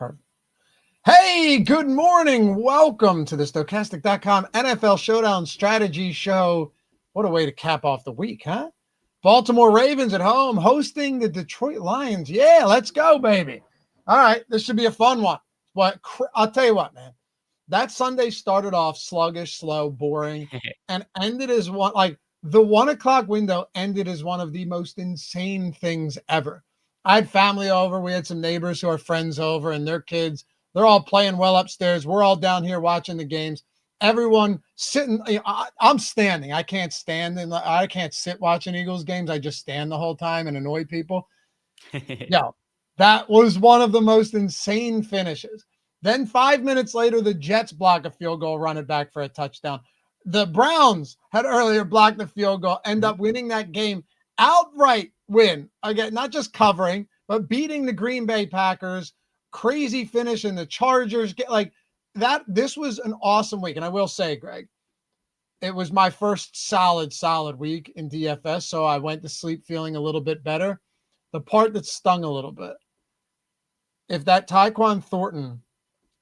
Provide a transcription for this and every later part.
Perfect. Hey, good morning. Welcome to the Stokastic.com NFL Showdown Strategy Show. What a way to cap off the week, huh? Baltimore Ravens at home hosting the Detroit Lions. Yeah, let's go, baby. All right, this should be a fun one. But I'll tell you what, man. That Sunday started off sluggish, slow, boring, and ended as one, like the 1 o'clock window ended as one of the most insane things ever. I had family over. We had some neighbors who are friends over and their kids. They're all playing well upstairs. We're all down here watching the games. Everyone sitting. I'm standing. I can't stand and I can't sit watching Eagles games. I just stand the whole time and annoy people. Yo, that was one of the most insane finishes. Then 5 minutes later, the Jets block a field goal, run it back for a touchdown. The Browns had earlier blocked the field goal, end up winning that game. Outright win. Again, not just covering, but beating the Green Bay Packers. Crazy finish, and the Chargers get like that. This was an awesome week. And I will say, Greg, it was my first solid week in DFS. So I went to sleep feeling a little bit better. The part that stung a little bit, if that Tyquan Thornton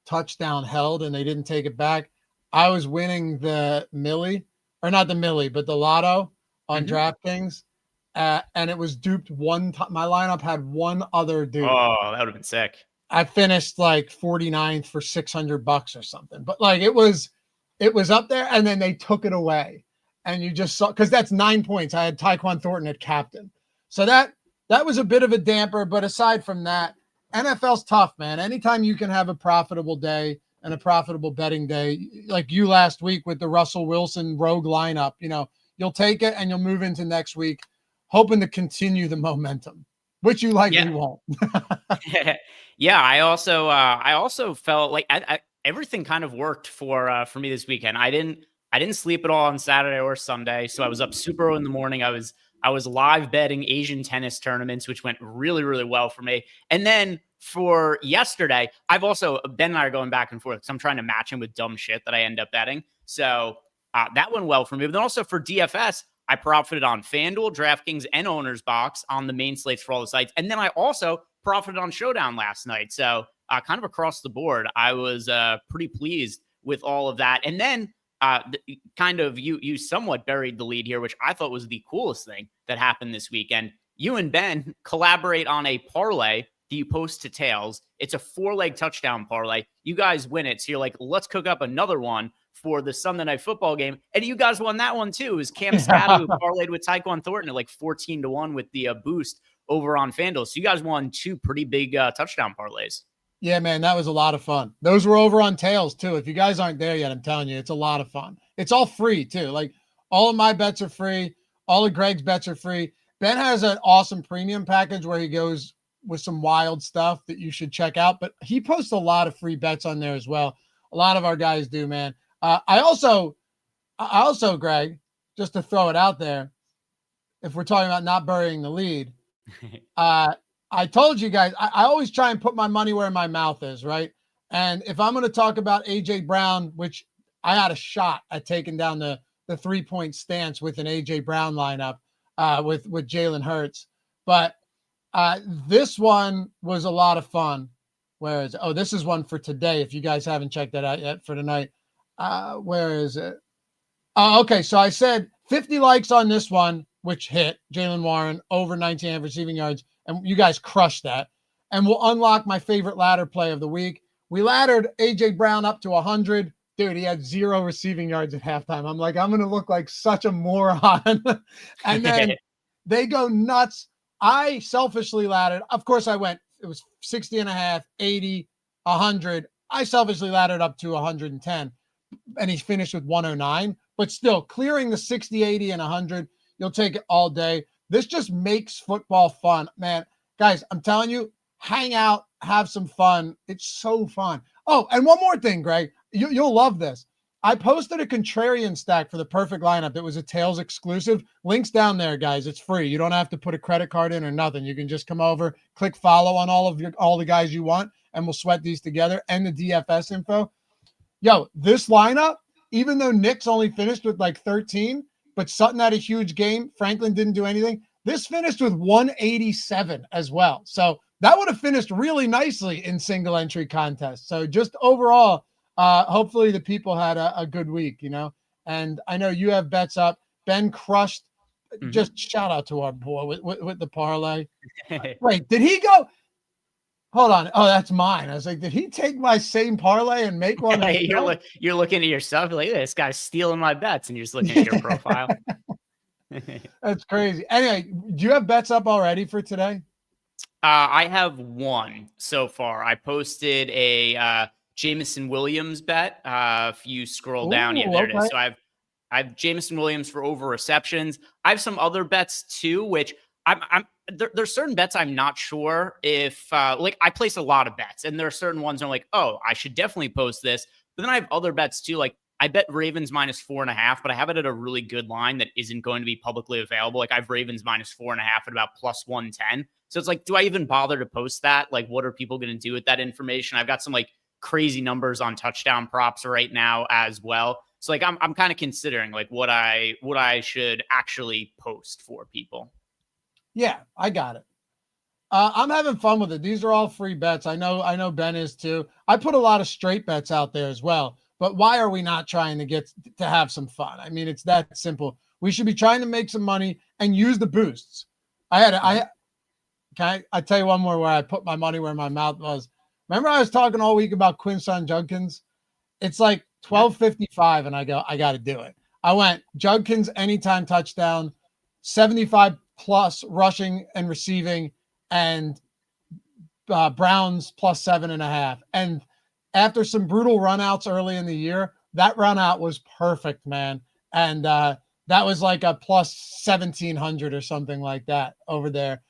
touchdown held and they didn't take it back, I was winning the Millie, or not the Millie, but the Lotto on DraftKings. And it was duped one time. My lineup had one other dude. Oh, that would have been sick. I finished like 49th for $600 or something, but like it was up there, and then they took it away, and you just saw, because that's 9 points. I had Tyquan Thornton at captain, so that was a bit of a damper. But aside from that, NFL's tough, man. Anytime you can have a profitable day and a profitable betting day, like you last week with the Russell Wilson rogue lineup, you'll take it and you'll move into next week, hoping to continue the momentum, which you likely won't. Yeah, I also felt like everything kind of worked for me this weekend. I didn't sleep at all on Saturday or Sunday, so I was up super early in the morning. I was live betting Asian tennis tournaments, which went really, really well for me. And then for yesterday, Ben and I are going back and forth because I'm trying to match him with dumb shit that I end up betting. So that went well for me. But then also for DFS, I profited on FanDuel, DraftKings, and Owner's Box on the main slates for all the sites. And then I also profited on Showdown last night. So kind of across the board, I was pretty pleased with all of that. And then you somewhat buried the lead here, which I thought was the coolest thing that happened this weekend. You and Ben collaborate on a parlay that you post to Tails. It's a 4-leg touchdown parlay. You guys win it. So you're like, let's cook up another one for the Sunday Night Football game. And you guys won that one too. It was Cam Scott who parlayed with Tyquan Thornton at like 14-1 with the boost over on FanDuel. So you guys won 2 pretty big touchdown parlays. Yeah, man, that was a lot of fun. Those were over on Tails too. If you guys aren't there yet, I'm telling you, it's a lot of fun. It's all free too. Like all of my bets are free. All of Greg's bets are free. Ben has an awesome premium package where he goes with some wild stuff that you should check out, but he posts a lot of free bets on there as well. A lot of our guys do, man. I also, Greg, just to throw it out there, if we're talking about not burying the lead, I told you guys, I always try and put my money where my mouth is, right? And if I'm going to talk about A.J. Brown, which I had a shot at taking down the 3-point stance with an A.J. Brown lineup with Jalen Hurts. But this one was a lot of fun. This is one for today. If you guys haven't checked that out yet for tonight. Where is it? Okay. So I said 50 likes on this one, which hit Jaylen Warren over 19 receiving yards. And you guys crushed that. And we'll unlock my favorite ladder play of the week. We laddered A.J. Brown up to 100. Dude, he had 0 receiving yards at halftime. I'm like, I'm going to look like such a moron. And then they go nuts. I selfishly laddered. Of course, it was 60.5, 80, 100. I selfishly laddered up to 110. And he finished with 109. But still, clearing the 60, 80, and 100, you'll take it all day. This just makes football fun, man. Guys, I'm telling you, hang out, have some fun. It's so fun. Oh, and one more thing, Greg. You'll love this. I posted a Contrarian stack for the perfect lineup. It was a Tails exclusive. Links down there, guys. It's free. You don't have to put a credit card in or nothing. You can just come over, click follow on all the guys you want, and we'll sweat these together and the DFS info. Yo, this lineup, even though Nick's only finished with like 13, but Sutton had a huge game. Franklin didn't do anything. This finished with 187 as well. So that would have finished really nicely in single entry contests. So just overall, hopefully the people had a good week, and I know you have bets up. Ben crushed. Just shout out to our boy with the parlay. Wait, did he go? Hold on. Oh, that's mine. I was like, did he take my same parlay and make one? You're looking at yourself like, this guy's stealing my bets, and you're just looking at your profile. That's crazy. Anyway, do you have bets up already for today? I have one so far. I posted a Jameson Williams bet. If you scroll down, there it is. So I have Jameson Williams for over receptions. I have some other bets too, which there's certain bets I'm not sure if like I place a lot of bets, and there are certain ones I'm like, oh, I should definitely post this. But then I have other bets too, like I bet Ravens -4.5, but I have it at a really good line that isn't going to be publicly available. Like I have Ravens -4.5 at about +110. So it's like, do I even bother to post that? Like, what are people going to do with that information? I've got some like crazy numbers on touchdown props right now as well. So like, I'm kind of considering like what I should actually post for people. Yeah, I got it. I'm having fun with it. These are all free bets. I know Ben is too. I put a lot of straight bets out there as well. But why are we not trying to get to have some fun? I mean, it's that simple. We should be trying to make some money and use the boosts. I tell you one more where I put my money where my mouth was. Remember I was talking all week about Quinson Judkins? It's like 12:55 and I go, I got to do it. I went Judkins anytime touchdown, 75 plus rushing and receiving, and Browns +7.5. And after some brutal runouts early in the year, that run out was perfect, man. And that was like a +1,700 or something like that over there.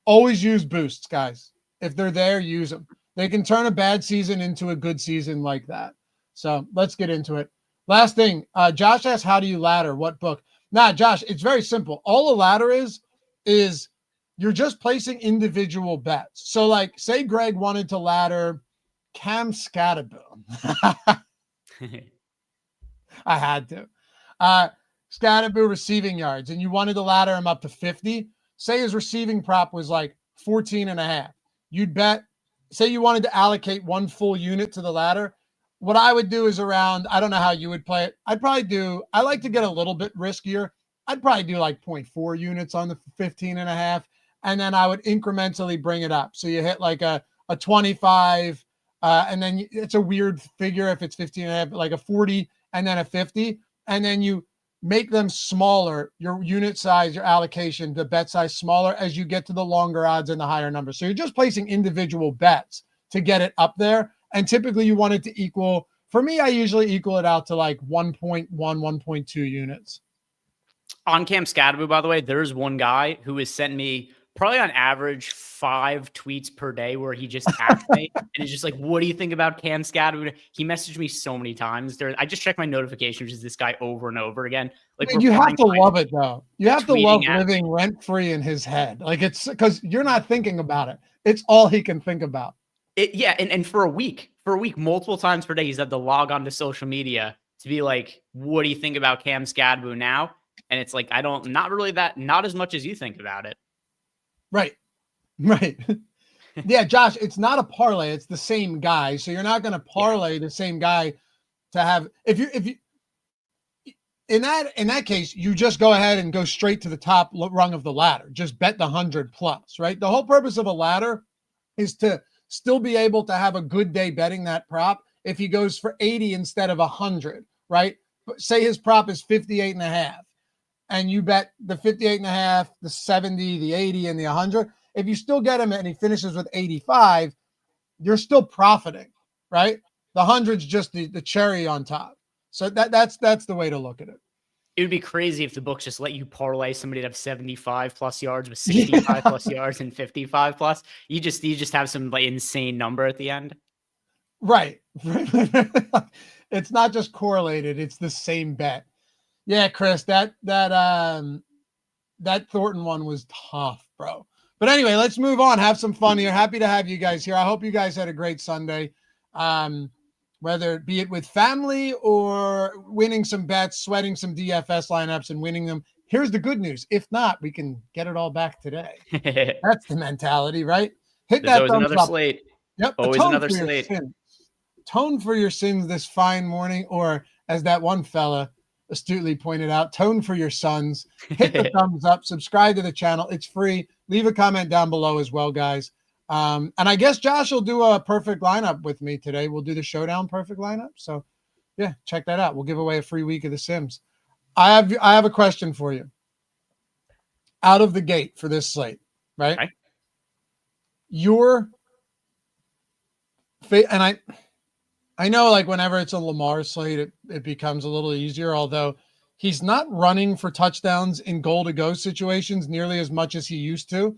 Always use boosts, guys. If they're there, use them. They can turn a bad season into a good season like that. So let's get into it. Last thing, Josh asked, how do you ladder? What book? Nah, Josh, it's very simple. All a ladder is you're just placing individual bets. So like, say Greg wanted to ladder Cam Scatterbill. I had to. Scatterbill receiving yards, and you wanted to ladder him up to 50. Say his receiving prop was like 14.5. You'd bet, say you wanted to allocate one full unit to the ladder. What I would do is around, I don't know how you would play it. I like to get a little bit riskier. I'd probably do like 0.4 units on the 15.5. And then I would incrementally bring it up. So you hit like a 25, and then it's a weird figure if it's 15.5, like a 40 and then a 50. And then you make them smaller, your unit size, your allocation, the bet size smaller as you get to the longer odds and the higher numbers. So you're just placing individual bets to get it up there. And typically you want it to equal, for me, I usually equal it out to like 1.1, 1.2 units. On Cam Scatterbill, by the way, there's one guy who has sent me probably on average 5 tweets per day where he just tags me and it's just like, what do you think about Cam Scatterbill? He messaged me so many times. I just check my notifications, just this guy over and over again. Like, you have to love it though. You have to love living rent free in his head. Like, it's because you're not thinking about it. It's all he can think about. And for a week, multiple times per day, he's had to log on to social media to be like, what do you think about Cam Scatterbill now? And it's like, not as much as you think about it. Right. Yeah, Josh, it's not a parlay. It's the same guy. So you're not going to parlay the same guy to have, if you, in that case, you just go ahead and go straight to the top rung of the ladder. Just bet the 100 plus, right? The whole purpose of a ladder is to still be able to have a good day betting that prop. If he goes for 80 instead of 100, right? Say his prop is 58.5. and you bet the 58.5, the 70, the 80, and the 100, if you still get him and he finishes with 85, you're still profiting, right? The 100's just the cherry on top. So that's the way to look at it. It would be crazy if the books just let you parlay somebody to have 75 plus yards with 65 plus yards and 55 plus. You just have some like insane number at the end. Right. It's not just correlated, it's the same bet. Yeah, Chris, that Thornton one was tough, bro. But anyway, let's move on. Have some fun here. Happy to have you guys here. I hope you guys had a great Sunday. Whether it be it with family or winning some bets, sweating some DFS lineups and winning them Here's the good news. If not, we can get it all back today. That's the mentality, right? Hit There's that always thumbs another up. slate. Yep. Always Atone another for your slate. sins. Tone for your sins this fine morning, or as that one fella astutely pointed out, tone for your sons. Hit the thumbs up, subscribe to the channel. It's free. Leave a comment down below as well, guys. And I guess Josh will do a perfect lineup with me today. We'll do the showdown perfect lineup. So yeah, check that out. We'll give away a free week of The Sims. I have a question for you. Out of the gate for this slate, right? Okay. And I know, like, whenever it's a Lamar slate, it becomes a little easier, although he's not running for touchdowns in goal-to-go situations nearly as much as he used to.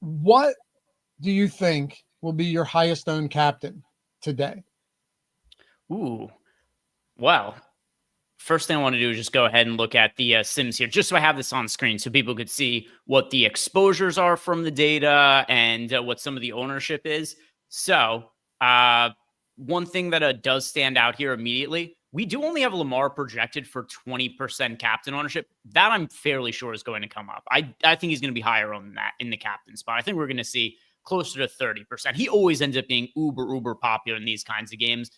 What do you think will be your highest-owned captain today? Ooh. Well, first thing I want to do is just go ahead and look at the Sims here, just so I have this on screen so people could see what the exposures are from the data and what some of the ownership is. So one thing that does stand out here immediately, we do only have Lamar projected for 20% captain ownership. That I'm fairly sure is going to come up. I think he's going to be higher on that in the captain spot. I think we're going to see closer to 30%. He always ends up being uber popular in these kinds of games.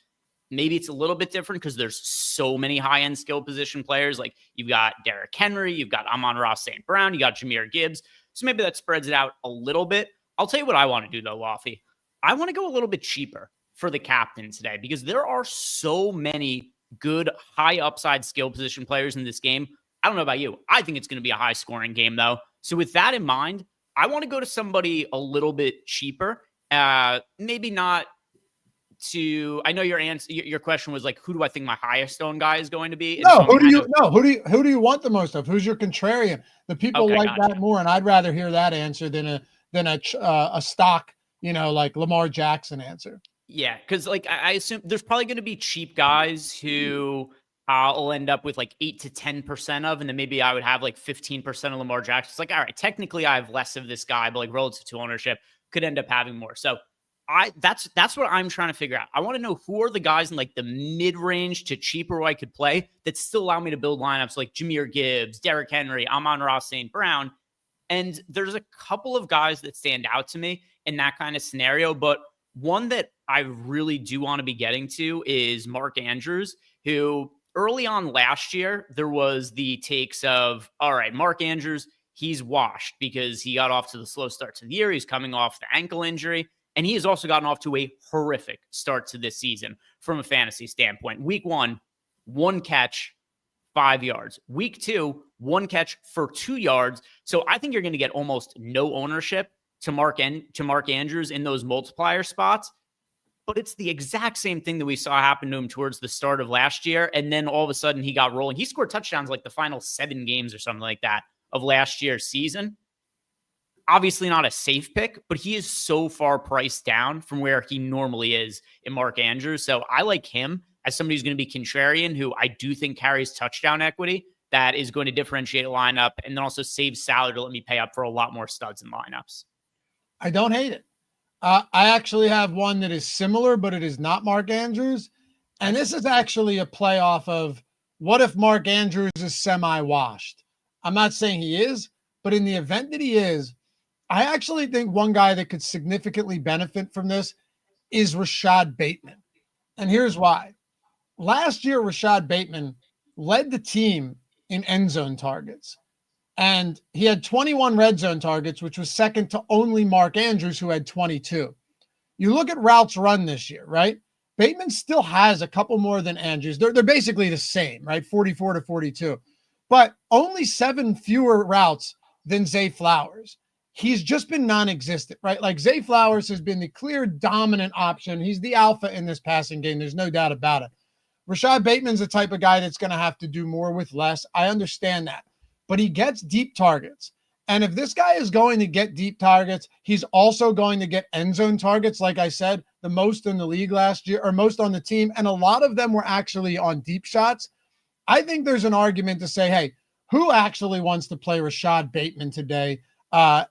Maybe it's a little bit different because there's so many high-end skill position players. Like you've got Derrick Henry, you've got Amon-Ra St. Brown, you got Jahmyr Gibbs. So maybe that spreads it out a little bit. I'll tell you what I want to do though, Loughy. I want to go a little bit cheaper for the captain today because there are so many good high upside skill position players in this game. I don't know about you. I think it's going to be a high scoring game though. So with that in mind, I want to go to somebody a little bit cheaper. Maybe not to, I know your question was like, who do I think my highest owned guy is going to be? No, who do you want the most of? Who's your contrarian? The people that more, and I'd rather hear that answer than a stock, like Lamar Jackson answer. Yeah, because like I assume there's probably going to be cheap guys who I'll end up with like 8 to 10% of, and then maybe I would have like 15% of Lamar Jackson. It's like, all right, technically I have less of this guy, but like relative to ownership, could end up having more. So that's what I'm trying to figure out. I want to know who are the guys in like the mid-range to cheaper who I could play that still allow me to build lineups like Jahmyr Gibbs, Derrick Henry, Amon-Ra St. Brown. And there's a couple of guys that stand out to me in that kind of scenario, but one that I really do want to be getting to is Mark Andrews, who early on last year, there was the takes of, all right, Mark Andrews, he's washed because he got off to the slow start to the year. He's coming off the ankle injury. And he has also gotten off to a horrific start to this season from a fantasy standpoint. Week 1, 1 catch, 5 yards. Week 2, 1 catch for 2 yards. So I think you're going to get almost no ownership to Mark Andrews in those multiplier spots. But it's the exact same thing that we saw happen to him towards the start of last year. And then all of a sudden he got rolling. He scored touchdowns like the final 7 games or something like that of last year's season. Obviously not a safe pick, but he is so far priced down from where he normally is in Mark Andrews. So I like him as somebody who's going to be contrarian, who I do think carries touchdown equity that is going to differentiate a lineup and then also save salary to let me pay up for a lot more studs in lineups. I don't hate it. I actually have one that is similar, but it is not Mark Andrews. And this is actually a play off of what if Mark Andrews is semi-washed? I'm not saying he is, but in the event that he is, I actually think one guy that could significantly benefit from this is Rashad Bateman. And here's why. Last year, Rashad Bateman led the team in end zone targets. And he had 21 red zone targets, which was second to only Mark Andrews, who had 22. You look at routes run this year, right? Bateman still has a couple more than Andrews. They're basically the same, right? 44 to 42. But only 7 fewer routes than Zay Flowers. He's just been non-existent, right? Like Zay Flowers has been the clear dominant option. He's the alpha in this passing game. There's no doubt about it. Rashad Bateman's the type of guy that's going to have to do more with less. I understand that. But he gets deep targets. And if this guy is going to get deep targets, he's also going to get end zone targets. Like I said, the most in the league last year, or most on the team. And a lot of them were actually on deep shots. I think there's an argument to say, hey, who actually wants to play Rashad Bateman today? I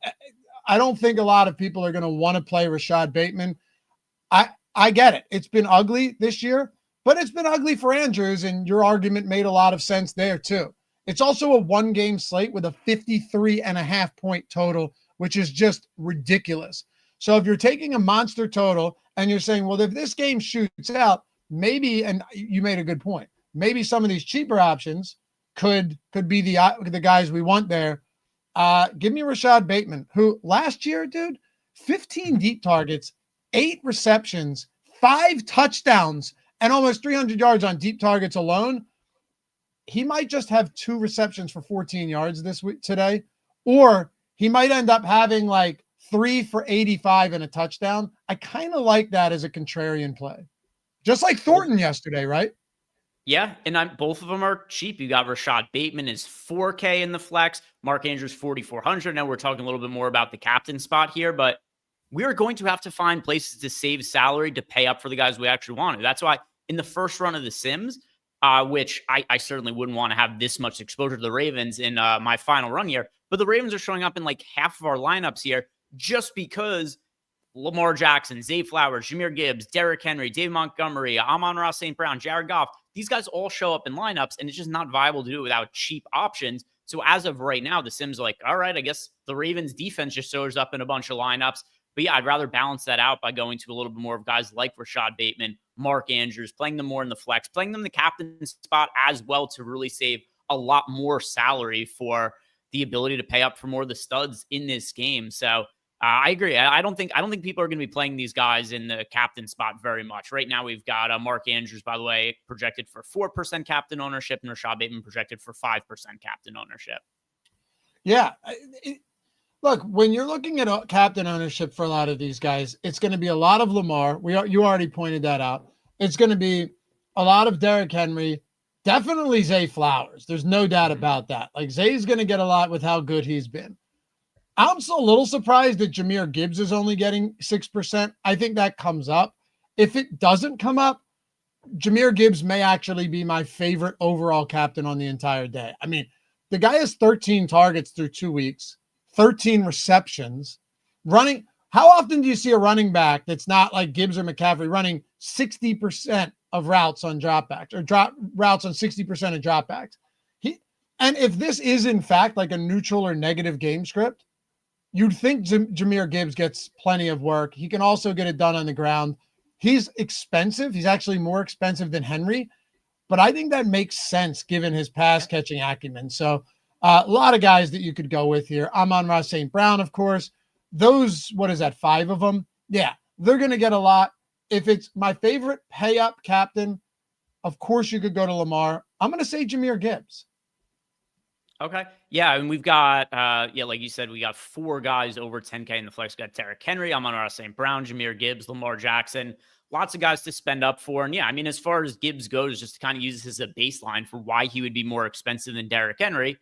don't think a lot of people are going to want to play Rashad Bateman. I get it. It's been ugly this year, but it's been ugly for Andrews, and your argument made a lot of sense there too. It's also a 1-game slate with a 53.5 point total, which is just ridiculous. So if you're taking a monster total and you're saying, well, if this game shoots out, maybe, and you made a good point, maybe some of these cheaper options could be the guys we want there. Give me Rashad Bateman, who last year, dude, 15 deep targets, 8 receptions, 5 touchdowns, and almost 300 yards on deep targets alone. He might just have 2 receptions for 14 yards this week today, or he might end up having like 3 for 85 and a touchdown. I kind of like that as a contrarian play, just like Thornton yesterday, right? Yeah, and both of them are cheap. You got Rashad Bateman is $4K in the flex, Mark Andrews 4,400. Now we're talking a little bit more about the captain spot here, but we are going to have to find places to save salary to pay up for the guys we actually want to. That's why in the first run of the Sims, which I certainly wouldn't want to have this much exposure to the Ravens in my final run here, but the Ravens are showing up in like half of our lineups here just because Lamar Jackson, Zay Flowers, Jahmyr Gibbs, Derrick Henry, Dave Montgomery, Amon-Ra St. Brown, Jared Goff, these guys all show up in lineups, and it's just not viable to do it without cheap options. So as of right now, the Sims are like, all right, I guess the Ravens defense just shows up in a bunch of lineups. But yeah, I'd rather balance that out by going to a little bit more of guys like Rashad Bateman, Mark Andrews, playing them more in the flex, playing them in the captain spot as well to really save a lot more salary for the ability to pay up for more of the studs in this game. So I agree. I don't think people are going to be playing these guys in the captain spot very much. Right now, we've got Mark Andrews, by the way, projected for 4% captain ownership, and Rashad Bateman projected for 5% captain ownership. Yeah. Look, when you're looking at captain ownership for a lot of these guys, it's going to be a lot of Lamar. You already pointed that out. It's going to be a lot of Derrick Henry, definitely Zay Flowers. There's no doubt about that. Like, Zay's going to get a lot with how good he's been. I'm a little surprised that Jahmyr Gibbs is only getting 6%. I think that comes up. If it doesn't come up, Jahmyr Gibbs may actually be my favorite overall captain on the entire day. I mean, the guy has 13 targets through 2 weeks, 13 receptions, running. How often do you see a running back that's not like Gibbs or McCaffrey running 60% of routes on dropbacks or routes on 60% of dropbacks? And if this is in fact like a neutral or negative game script, you'd think Jahmyr Gibbs gets plenty of work. He can also get it done on the ground. He's expensive. He's actually more expensive than Henry, but I think that makes sense given his pass catching acumen. So a lot of guys that you could go with here. Amon-Ra St. Brown, of course. Those, what is that, 5 of them? Yeah, they're going to get a lot. If it's my favorite pay up captain, of course you could go to Lamar. I'm going to say Jahmyr Gibbs. Okay. Yeah. And we've got, like you said, we got 4 guys over 10K in the flex. We got Derrick Henry, Amon-Ra St. Brown, Jahmyr Gibbs, Lamar Jackson. Lots of guys to spend up for. And yeah, I mean, as far as Gibbs goes, just to kind of use this as a baseline for why he would be more expensive than Derrick Henry.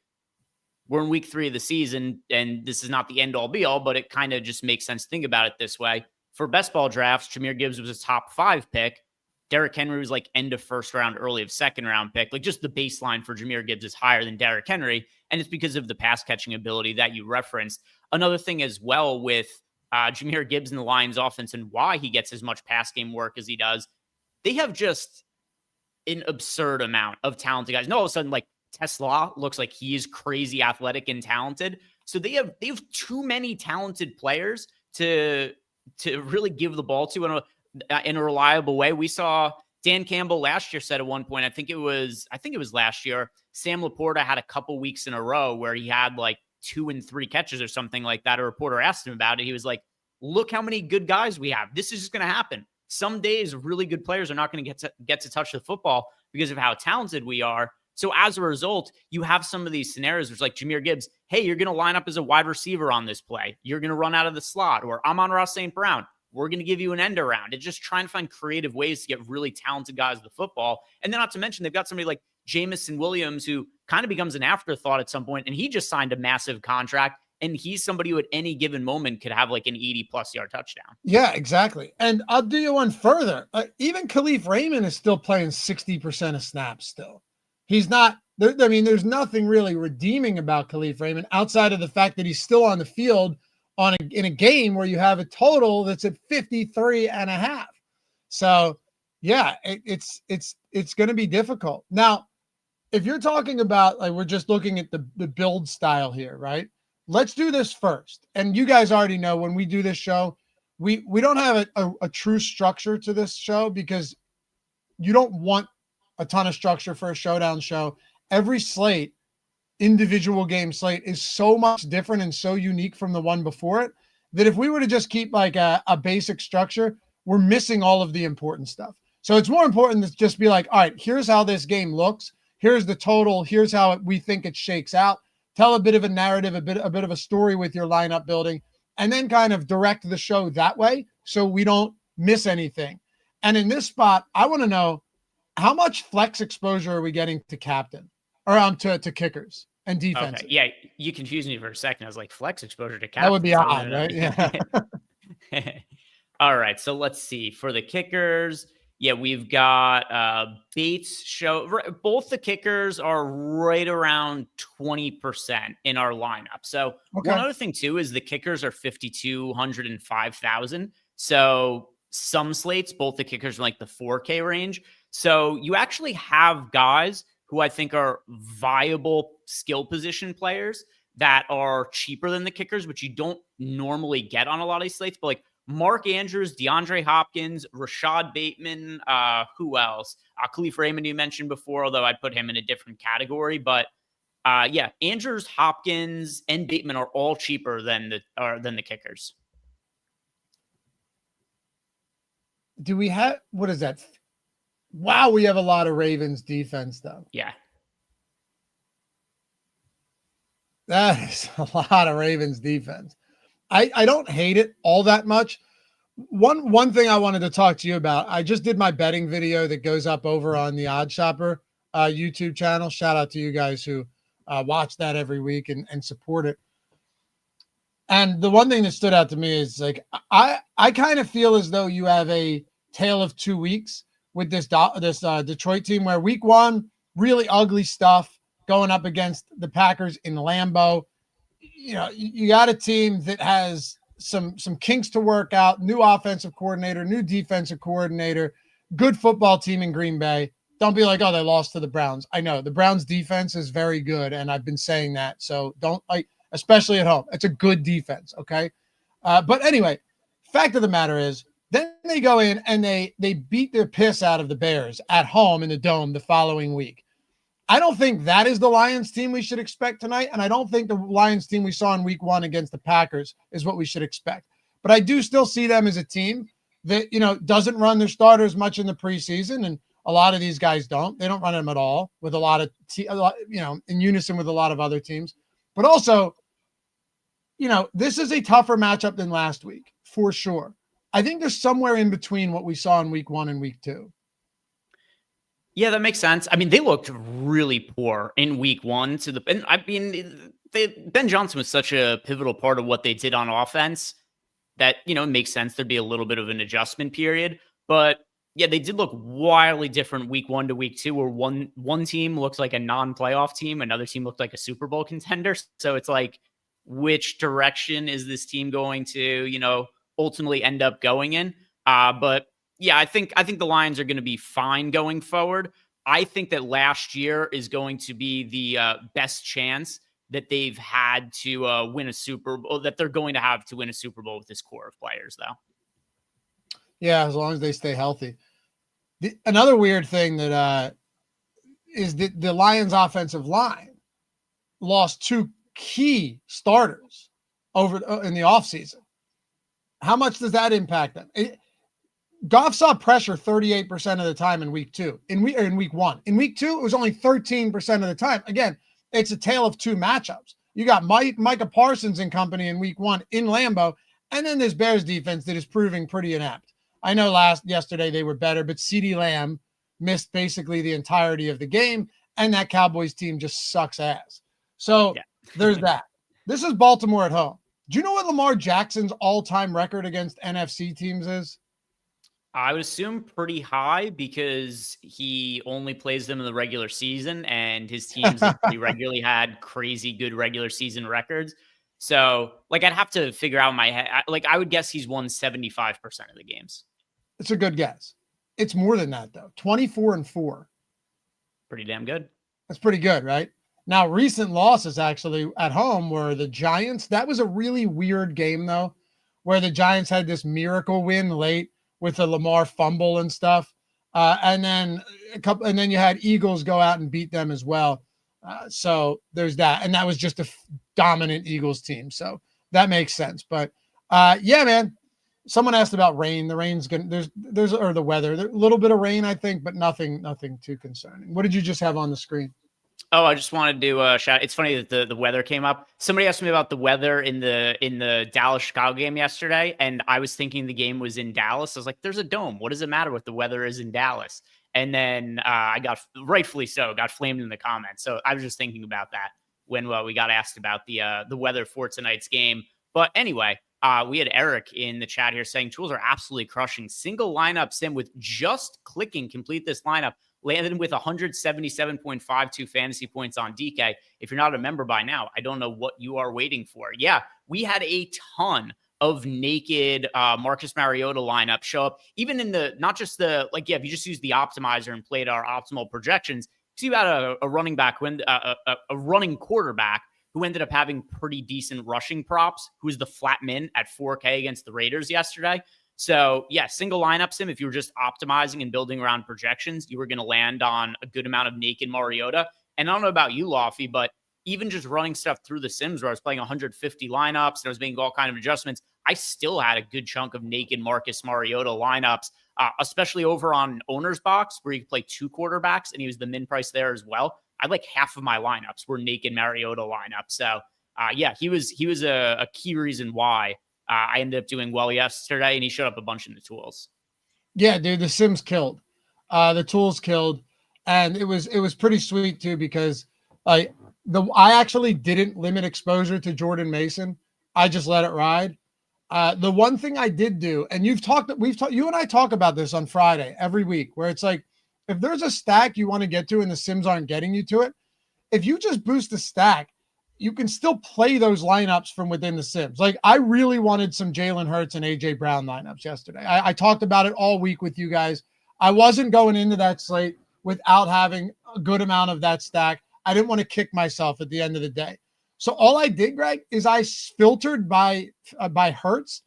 We're in week 3 of the season, and this is not the end all be all, but it kind of just makes sense to think about it this way. For best ball drafts, Jahmyr Gibbs was a top 5 pick. Derrick Henry was like end of first round, early of second round pick. Like, just the baseline for Jahmyr Gibbs is higher than Derrick Henry. And it's because of the pass catching ability that you referenced. Another thing as well with Jahmyr Gibbs and the Lions offense and why he gets as much pass game work as he does, they have just an absurd amount of talented guys. No, all of a sudden, like, Tesla looks like he is crazy athletic and talented. So they have too many talented players to really give the ball to in a reliable way. We saw Dan Campbell last year said at one point, I think it was last year, Sam Laporta had a couple weeks in a row where he had like 2 and 3 catches or something like that. A reporter asked him about it. He was like, look how many good guys we have. This is just going to happen. Some days really good players are not going to get to touch the football because of how talented we are. So as a result, you have some of these scenarios where it's like Jahmyr Gibbs, hey, you're going to line up as a wide receiver on this play. You're going to run out of the slot. Or Amon-Ra St. Brown, we're going to give you an end around. It's just trying to find creative ways to get really talented guys the football. And then not to mention, they've got somebody like Jamison Williams, who kind of becomes an afterthought at some point, and he just signed a massive contract. And he's somebody who at any given moment could have like an 80-plus yard touchdown. Yeah, exactly. And I'll do you one further. Even Khalif Raymond is still playing 60% of snaps still. He's not, I mean, there's nothing really redeeming about Khalif Raymond outside of the fact that he's still on the field in a game where you have a total that's at 53.5. So yeah, it's going to be difficult. Now, if you're talking about, like, we're just looking at the build style here, right? Let's do this first. And you guys already know when we do this show, we don't have a true structure to this show because you don't want a ton of structure for a showdown show. Every slate, individual game slate, is so much different and so unique from the one before it that if we were to just keep like a basic structure, we're missing all of the important stuff. So it's more important to just be like, all right, here's how this game looks. Here's the total. Here's how we think it shakes out. Tell a bit of a narrative, a bit of a story with your lineup building, and then kind of direct the show that way so we don't miss anything. And in this spot, I want to know, how much flex exposure are we getting to captain or to kickers and defense? Okay. Yeah, you confused me for a second. I was like, flex exposure to captain. That would be odd, right? Yeah. All right. So let's see. For the kickers, yeah, we've got Bates show. Both the kickers are right around 20% in our lineup. So one other thing too is the kickers are 5,200 and 5,000. So some slates, both the kickers are like the 4K range. So you actually have guys who I think are viable skill position players that are cheaper than the kickers, which you don't normally get on a lot of these slates. But like Mark Andrews, DeAndre Hopkins, Rashad Bateman, who else? Khalif Raymond you mentioned before, although I'd put him in a different category. But yeah, Andrews, Hopkins, and Bateman are all cheaper than the kickers. Do we have, what is that? Wow, we have a lot of Ravens defense though. Yeah. That is a lot of Ravens defense. I don't hate it all that much. One thing I wanted to talk to you about, I just did my betting video that goes up over on the OddsShopper YouTube channel. Shout out to you guys who watch that every week and support it. And the one thing that stood out to me is like, I kind of feel as though you have a tale of 2 weeks with this Detroit team, where week one, really ugly stuff going up against the Packers in Lambeau. You know, you got a team that has some kinks to work out, new offensive coordinator, new defensive coordinator, good football team in Green Bay. Don't be like, oh, they lost to the Browns. I know the Browns defense is very good, and I've been saying that. So don't, like, especially at home. It's a good defense, okay? But anyway, fact of the matter is, then they go in and they beat their piss out of the Bears at home in the Dome the following week. I don't think that is the Lions team we should expect tonight, and I don't think the Lions team we saw in week one against the Packers is what we should expect. But I do still see them as a team that, you know, doesn't run their starters much in the preseason, and a lot of these guys don't. They don't run them at all with a lot, you know, in unison with a lot of other teams. But also, you know, this is a tougher matchup than last week, for sure. I think there's somewhere in between what we saw in week one and week two. Yeah, that makes sense. I mean, they looked really poor in week one and I mean, Ben Johnson was such a pivotal part of what they did on offense that, you know, it makes sense there'd be a little bit of an adjustment period. But yeah, they did look wildly different week one to week two, where one team looks like a non-playoff team, another team looked like a Super Bowl contender. So it's like, which direction is this team going to, you know, ultimately end up going in? But yeah, I think the Lions are going to be fine going forward. I think that last year is going to be the best chance that they've had to win a Super Bowl, that they're going to have to win a Super Bowl with this core of players, though. Yeah, as long as they stay healthy. Another weird thing that is that the Lions offensive line lost two key starters over in the offseason. How much does that impact them? Goff saw pressure 38% of the time in week two. In week one. In week two, it was only 13% of the time. Again, it's a tale of two matchups. You got Micah Parsons and company in week one in Lambeau, and then this Bears defense that is proving pretty inept. I know yesterday they were better, but CeeDee Lamb missed basically the entirety of the game, and that Cowboys team just sucks ass. So there's that. This is Baltimore at home. Do you know what Lamar Jackson's all-time record against NFC teams is? I would assume pretty high, because he only plays them in the regular season, and his teams have pretty regularly had crazy good regular season records. So, like, I'd have to figure out in my head. Like, I would guess he's won 75% of the games. It's a good guess. It's more than that, though. 24-4. Pretty damn good. That's pretty good, right? Now, recent losses actually at home were the Giants. That was a really weird game, though, where the Giants had this miracle win late with a Lamar fumble and stuff. And then you had Eagles go out and beat them as well. So there's that. And that was just a dominant Eagles team. So that makes sense. But yeah, man. Someone asked about rain. The rain's gonna there's or the weather. There's a little bit of rain, I think, but nothing too concerning. What did you just have on the screen? Oh, I just wanted to shout. It's funny that the weather came up. Somebody asked me about the weather in the Dallas Chicago game yesterday, and I was thinking the game was in Dallas. I was like, "There's a dome. What does it matter what the weather is in Dallas?" And then I got, rightfully so, got flamed in the comments. So I was just thinking about that when we got asked about the weather for tonight's game. But anyway, we had Eric in the chat here saying tools are absolutely crushing. Single lineup sim with just clicking complete this lineup. Landed with 177.52 fantasy points on DK. If you're not a member by now, I don't know what you are waiting for. Yeah, we had a ton of naked Marcus Mariota lineup show up, even in the, not just the, like, yeah, if you just use the optimizer and played our optimal projections, see you had a running back, a running quarterback who ended up having pretty decent rushing props, who was the flat min at 4K against the Raiders yesterday. So yeah, single lineup sim, if you were just optimizing and building around projections, you were going to land on a good amount of naked Mariota. And I don't know about you, Loughy, but even just running stuff through the sims where I was playing 150 lineups and I was making all kinds of adjustments, I still had a good chunk of naked Marcus Mariota lineups, especially over on Owner's Box where you could play two quarterbacks and he was the min price there as well. I like half of my lineups were naked Mariota lineups. So yeah, he was a key reason why I ended up doing well yesterday, and he showed up a bunch in the tools. Yeah, dude, the Sims killed. The tools killed. And it was pretty sweet too, because I actually didn't limit exposure to Jordan Mason. I just let it ride. The one thing I did do, and you and I talk about this on Friday every week, where it's like, if there's a stack you want to get to and the Sims aren't getting you to it, if you just boost the stack, you can still play those lineups from within the sims. Like, I really wanted some Jalen Hurts and AJ Brown lineups yesterday. I talked about it all week with you guys. I wasn't going into that slate without having a good amount of that stack. I didn't want to kick myself at the end of the day. So all I did, Greg, is I filtered by Hurts.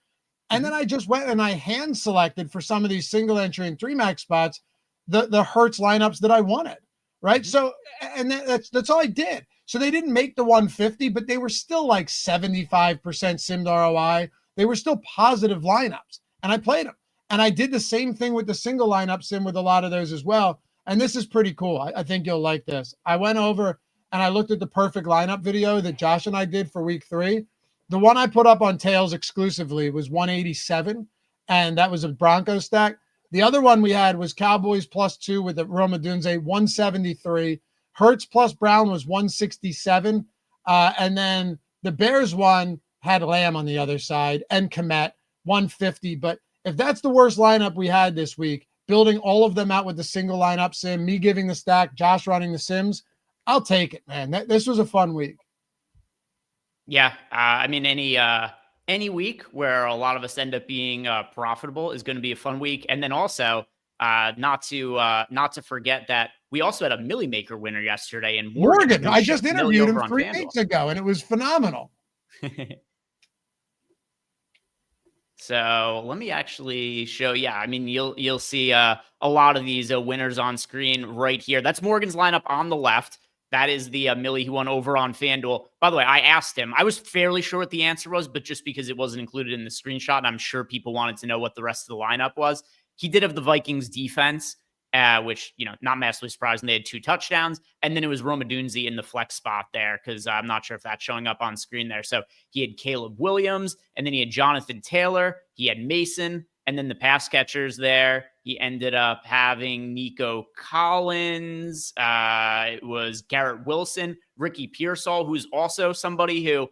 And then I just went and I hand selected for some of these single entry and 3-max spots, the Hurts lineups that I wanted. Right. So, and that's all I did. So they didn't make the 150, but they were still like 75% simmed ROI. They were still positive lineups, and I played them. And I did the same thing with the single lineup sim with a lot of those as well. And this is pretty cool. I think you'll like this. I went over and I looked at the perfect lineup video that Josh and I did for week 3. The one I put up on Tails exclusively was 187, and that was a Broncos stack. The other one we had was Cowboys +2 with the Roma Dunze, 173. Hurts plus Brown was 167. And then the Bears one had Lamb on the other side and Komet, 150. But if that's the worst lineup we had this week, building all of them out with the single lineup sim, me giving the stack, Josh running the sims, I'll take it, man. This was a fun week. Yeah. I mean, any week where a lot of us end up being profitable is going to be a fun week. And then also, not to forget that we also had a Millie Maker winner yesterday, and Morgan. I just interviewed him 3 weeks ago, and it was phenomenal. So let me actually show. Yeah, I mean, you'll see a lot of these winners on screen right here. That's Morgan's lineup on the left. That is the Millie who won over on FanDuel. By the way, I asked him. I was fairly sure what the answer was, but just because it wasn't included in the screenshot, and I'm sure people wanted to know what the rest of the lineup was. He did have the Vikings defense, which, not massively surprising. They had 2 touchdowns. And then it was Roma Dunze in the flex spot there, because I'm not sure if that's showing up on screen there. So he had Caleb Williams, and then he had Jonathan Taylor. He had Mason, and then the pass catchers there. He ended up having Nico Collins. It was Garrett Wilson, Ricky Pearsall, who's also somebody who,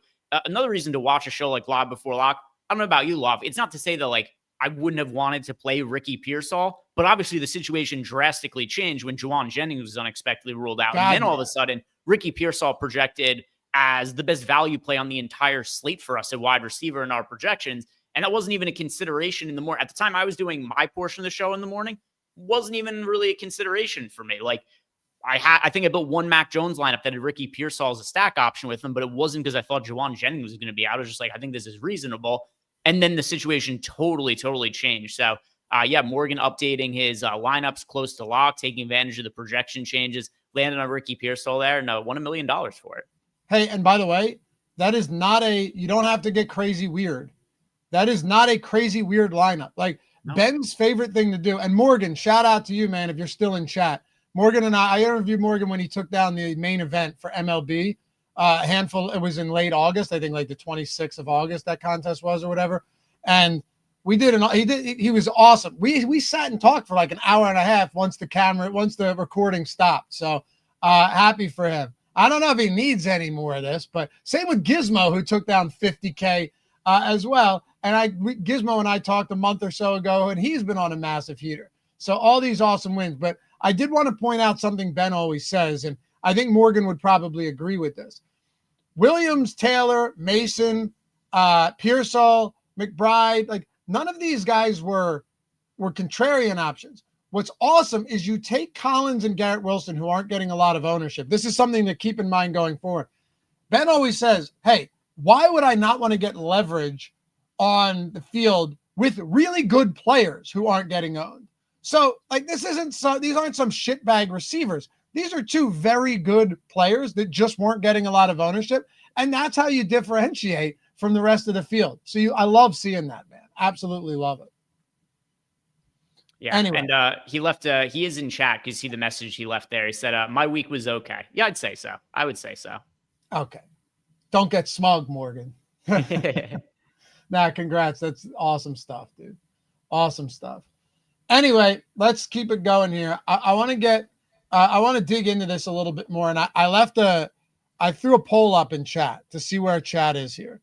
another reason to watch a show like Live Before Lock. I don't know about you, Love. It's not to say that, I wouldn't have wanted to play Ricky Pearsall, but obviously the situation drastically changed when Juwan Jennings was unexpectedly ruled out. And then all of a sudden, Ricky Pearsall projected as the best value play on the entire slate for us at wide receiver in our projections. And that wasn't even a consideration in the morning. At the time I was doing my portion of the show in the morning, wasn't even really a consideration for me. I think I built one Mac Jones lineup that had Ricky Pearsall as a stack option with him, but it wasn't because I thought Jawan Jennings was going to be out. I was just like, I think this is reasonable. And then the situation totally changed. So, Morgan updating his lineups close to lock, taking advantage of the projection changes, landed on Ricky Pearsall there, and won $1 million for it. Hey, and by the way, that is not you don't have to get crazy weird. That is not a crazy weird lineup. Like, no. Ben's favorite thing to do, and Morgan, shout out to you, man, if you're still in chat. Morgan and I interviewed Morgan when he took down the main event for MLB. It was in late August, I think like the 26th of August that contest was or whatever. And we did, he was awesome. We sat and talked for like an hour and a half once the recording stopped. So happy for him. I don't know if he needs any more of this, but same with Gizmo, who took down 50K as well. And Gizmo and I talked a month or so ago, and he's been on a massive heater. So all these awesome wins. But I did want to point out something Ben always says, and I think Morgan would probably agree with this. Williams, Taylor, Mason, Pearsall, McBride, like none of these guys were contrarian options. What's awesome is you take Collins and Garrett Wilson, who aren't getting a lot of ownership. This is something to keep in mind going forward. Ben always says, hey, why would I not want to get leverage on the field with really good players who aren't getting owned? So, like, these aren't some shitbag receivers. These are two very good players that just weren't getting a lot of ownership, and that's how you differentiate from the rest of the field. So I love seeing that, man. Absolutely love it. Yeah. Anyway. And he left, he is in chat. You see the message he left there. He said, my week was okay. Yeah, I'd say so. I would say so. Okay. Don't get smug, Morgan. Nah, congrats. That's awesome stuff, dude. Awesome stuff. Anyway, let's keep it going here. I want to dig into this a little bit more. And I threw a poll up in chat to see where chat is here,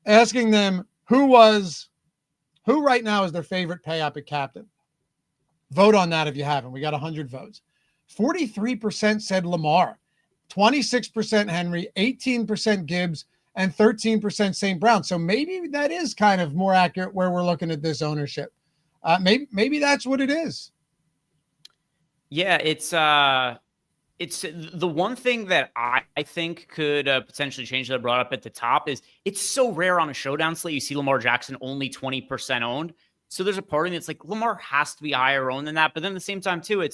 asking them who right now is their favorite pay up at captain. Vote on that if you haven't. We got 100 votes. 43% said Lamar, 26% Henry, 18% Gibbs, and 13% St. Brown. So maybe that is kind of more accurate where we're looking at this ownership. Maybe that's what it is. Yeah, it's the one thing that I think could potentially change that I brought up at the top is it's so rare on a showdown slate. You see Lamar Jackson only 20% owned. So there's a part of me that's like, Lamar has to be higher owned than that. But then at the same time too,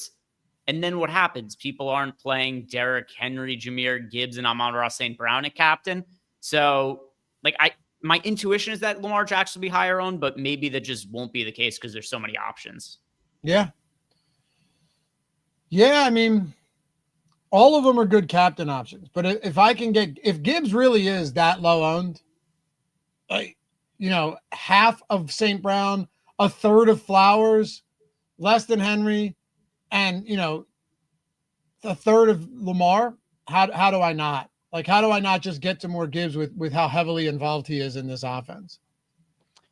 and then what happens? People aren't playing Derrick Henry, Jahmyr Gibbs, and Amon-Ra St. Brown at captain. So like my intuition is that Lamar Jackson will be higher owned, but maybe that just won't be the case because there's so many options. Yeah. Yeah, I mean, all of them are good captain options. But if Gibbs really is that low owned, like, half of St. Brown, a third of Flowers, less than Henry, and, a third of Lamar, how do I not? Like, how do I not just get to more Gibbs with how heavily involved he is in this offense?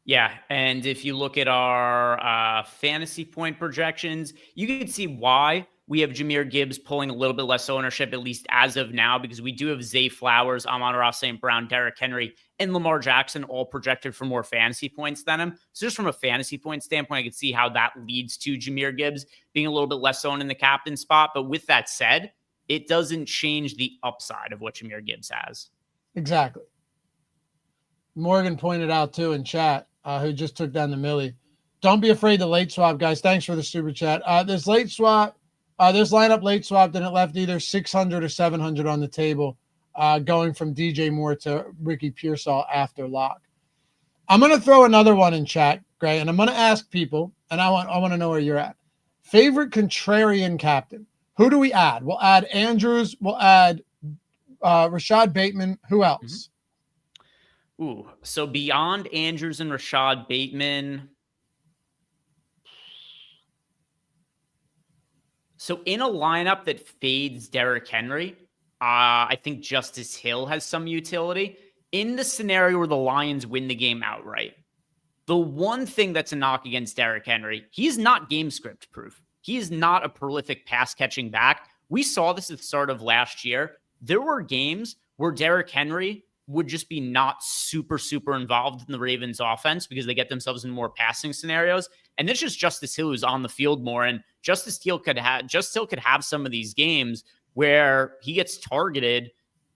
Yeah, and if you look at our fantasy point projections, you can see why we have Jahmyr Gibbs pulling a little bit less ownership, at least as of now, because we do have Zay Flowers, Amon-Ra St. Brown, Derrick Henry, and Lamar Jackson all projected for more fantasy points than him. So just from a fantasy point standpoint, I could see how that leads to Jahmyr Gibbs being a little bit less owned in the captain spot. But with that said, it doesn't change the upside of what Jahmyr Gibbs has. Exactly. Morgan pointed out too in chat, who just took down the Millie. Don't be afraid to late swap, guys. Thanks for the super chat. This late swap, this lineup late swapped, and it left either 600 or 700 on the table, going from DJ Moore to Ricky Pearsall after lock. I'm going to throw another one in chat, Gray, and I'm going to ask people, and I want to know where you're at. Favorite contrarian captain. Who do we add? We'll add Andrews. We'll add Rashad Bateman. Who else? Mm-hmm. Ooh, so beyond Andrews and Rashad Bateman. So in a lineup that fades Derrick Henry, I think Justice Hill has some utility. In the scenario where the Lions win the game outright, the one thing that's a knock against Derrick Henry, he's not game script proof. He is not a prolific pass catching back. We saw this at the start of last year. There were games where Derrick Henry would just be not super involved in the Ravens offense because they get themselves in more passing scenarios. And it's just Justice Hill who's on the field more. And Justice Hill could have some of these games where he gets targeted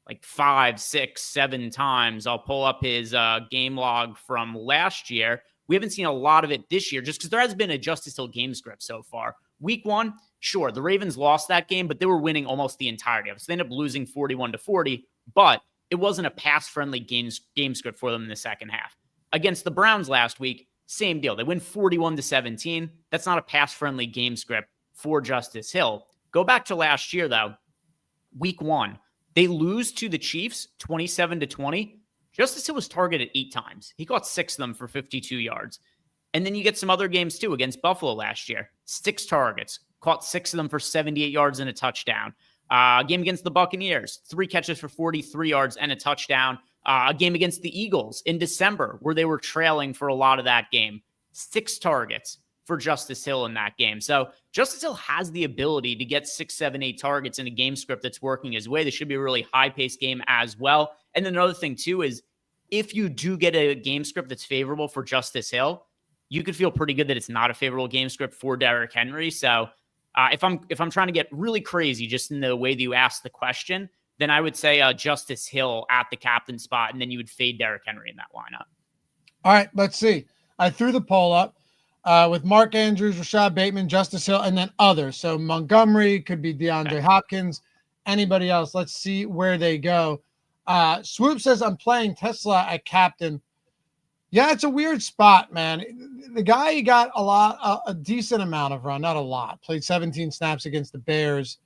like 5, 6, 7 times. I'll pull up his game log from last year. We haven't seen a lot of it this year just because there has been a Justice Hill game script so far. Week 1, sure, the Ravens lost that game, but they were winning almost the entirety of it. So they ended up losing 41-40, but it wasn't a pass-friendly game script for them in the second half. Against the Browns last week, same deal. They win 41-17. That's not a pass-friendly game script for Justice Hill. Go back to last year, though. Week 1, they lose to the Chiefs 27-20. Justice Hill was targeted 8 times. He caught 6 of them for 52 yards. And then you get some other games, too, against Buffalo last year. 6 targets, caught 6 of them for 78 yards and a touchdown. Game against the Buccaneers, 3 catches for 43 yards and a touchdown. A game against the Eagles in December where they were trailing for a lot of that game. 6 targets for Justice Hill in that game. So Justice Hill has the ability to get 6, 7, 8 targets in a game script that's working his way. This should be a really high-paced game as well. And then another thing, too, is if you do get a game script that's favorable for Justice Hill, you could feel pretty good that it's not a favorable game script for Derrick Henry. So if I'm trying to get really crazy just in the way that you asked the question, then I would say Justice Hill at the captain spot, and then you would fade Derrick Henry in that lineup. All right, let's see. I threw the poll up with Mark Andrews, Rashad Bateman, Justice Hill, and then others. So Montgomery, could be DeAndre Hopkins, anybody else. Let's see where they go. Swoop says, I'm playing Tesla at captain. Yeah, it's a weird spot, man. The guy got a decent amount of run, not a lot. Played 17 snaps against the Bears.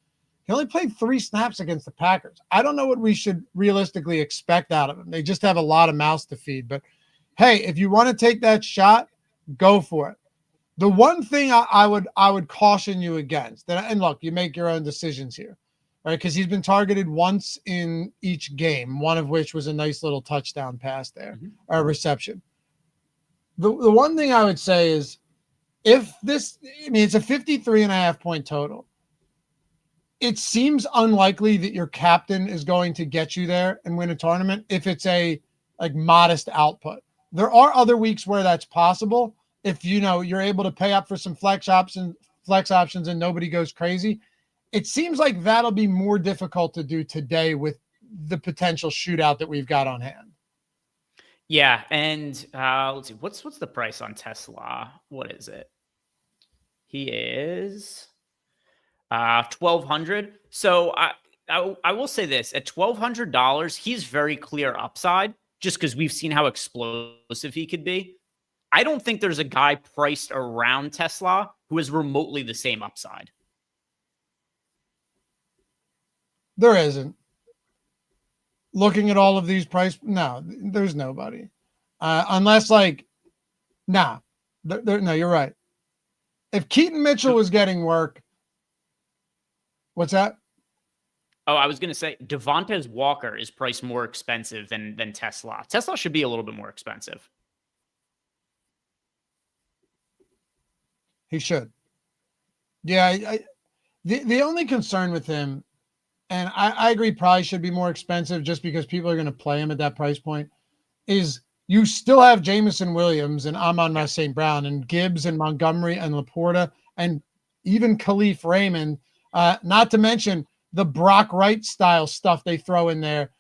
He only played 3 snaps against the Packers. I don't know what we should realistically expect out of him. They just have a lot of mouths to feed. But, hey, if you want to take that shot, go for it. The one thing I would caution you against, and look, you make your own decisions here, right? Because he's been targeted once in each game, one of which was a nice little touchdown pass there, or reception. The one thing I would say is it's a 53.5 point total. It seems unlikely that your captain is going to get you there and win a tournament if it's a modest output. There are other weeks where that's possible. If you're able to pay up for some flex options and nobody goes crazy. It seems like that'll be more difficult to do today with the potential shootout that we've got on hand. Yeah, and let's see, what's the price on Tesla? What is it? He is $1,200. So I will say this: at $1,200, he's very clear upside, just because we've seen how explosive he could be. I don't think there's a guy priced around Tesla who is remotely the same upside. There isn't. Looking at all of these no, there's nobody. Unless no, you're right. If Keaton Mitchell was getting work, what's that? Oh, I was going to say Devontae Walker is priced more expensive than Tesla. Tesla should be a little bit more expensive. He should. Yeah, the only concern with him, and I agree, probably should be more expensive just because people are going to play him at that price point, is you still have Jameson Williams and Amon-Ra St. Brown and Gibbs and Montgomery and Laporta and even Khalif Raymond, not to mention the Brock Wright style stuff they throw in there.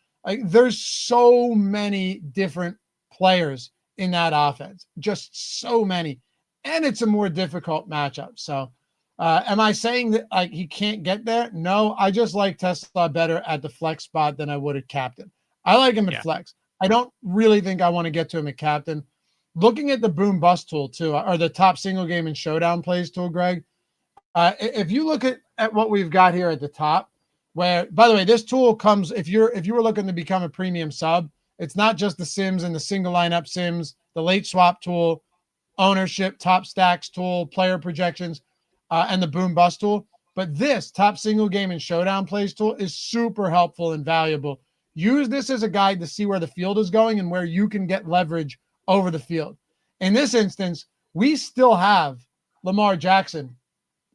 There's so many different players in that offense, just so many. And it's a more difficult matchup. So am I saying that he can't get there? No, I just like Tesla better at the flex spot than I would at captain. I like him at flex. I don't really think I want to get to him at captain. Looking at the boom bust tool too, or the top single game and showdown plays tool, Greg, if you look at what we've got here at the top, where, by the way, this tool comes, if you were looking to become a premium sub, it's not just the sims and the single lineup sims, the late swap tool, ownership, top stacks tool, player projections, and the boom bust tool. But this top single game and showdown plays tool is super helpful and valuable. Use this as a guide to see where the field is going and where you can get leverage over the field. In this instance, we still have Lamar Jackson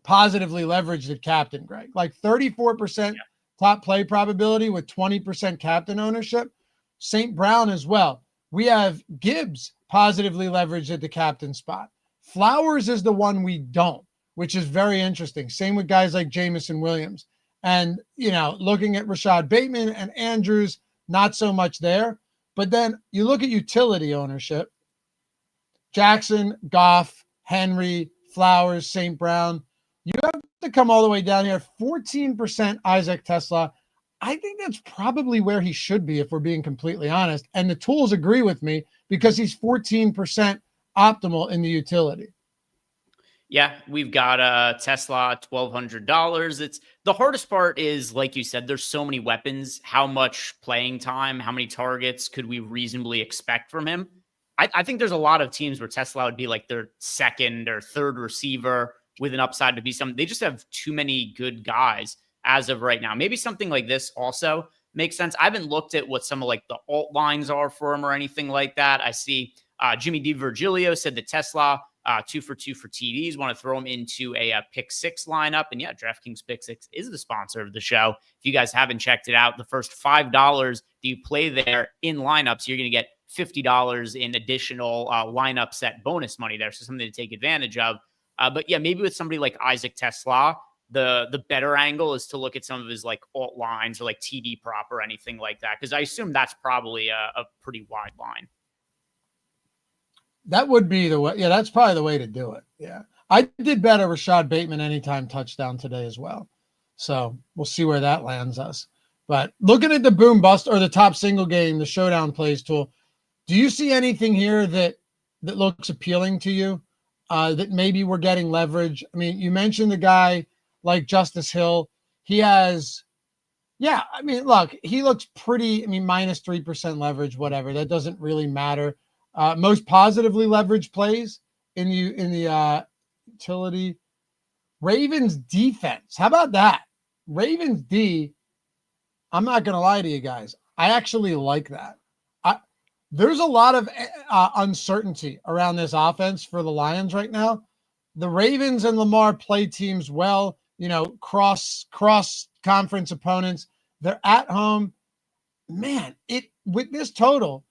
positively leveraged at captain, Greg, like 34% top play probability with 20% captain ownership. St. Brown as well. We have Gibbs positively leveraged at the captain spot. Flowers is the one we don't. which is very interesting. Same with guys like Jamison Williams. And, looking at Rashad Bateman and Andrews, not so much there. But then you look at utility ownership. Jackson, Goff, Henry, Flowers, St. Brown. You have to come all the way down here. 14% Isaac Tesla. I think that's probably where he should be if we're being completely honest. And the tools agree with me because he's 14% optimal in the utility. Yeah, we've got Tesla $1,200. It's the hardest part is, like you said, there's so many weapons. How much playing time, how many targets could we reasonably expect from him? I think there's a lot of teams where Tesla would be like their second or third receiver with an upside to be something. They just have too many good guys as of right now. Maybe something like this also makes sense. I haven't looked at what some of like the alt lines are for him or anything like that. I see Jimmy DiVirgilio said that Tesla 2 for 2 for TDs. Want to throw him into a pick six lineup. And yeah, DraftKings Pick Six is the sponsor of the show. If you guys haven't checked it out, the first $5 that you play there in lineups, you're going to get $50 in additional lineup set bonus money there. So something to take advantage of. But yeah, maybe with somebody like Isaac Tesla, the better angle is to look at some of his like alt lines or like TD prop or anything like that. Because I assume that's probably a pretty wide line. That would be the way. Yeah, that's probably the way to do it. Yeah. I did bet a Rashad Bateman anytime touchdown today as well. So we'll see where that lands us. But looking at the boom bust or the top single game, the showdown plays tool, do you see anything here that looks appealing to you? That maybe we're getting leverage? I mean, you mentioned the guy like Justice Hill. He has, look, he looks pretty, minus 3% leverage, whatever. That doesn't really matter. Most positively leveraged plays in the utility. Ravens defense. How about that? Ravens D. I'm not going to lie to you guys. I actually like that. There's a lot of uncertainty around this offense for the Lions right now. The Ravens and Lamar play teams well, cross conference opponents. They're at home. Man, with this total,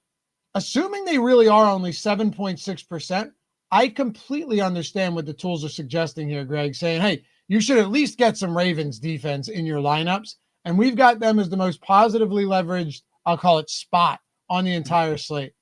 assuming they really are only 7.6%, I completely understand what the tools are suggesting here, Greg, saying, hey, you should at least get some Ravens defense in your lineups. And we've got them as the most positively leveraged, I'll call it, spot on the entire slate.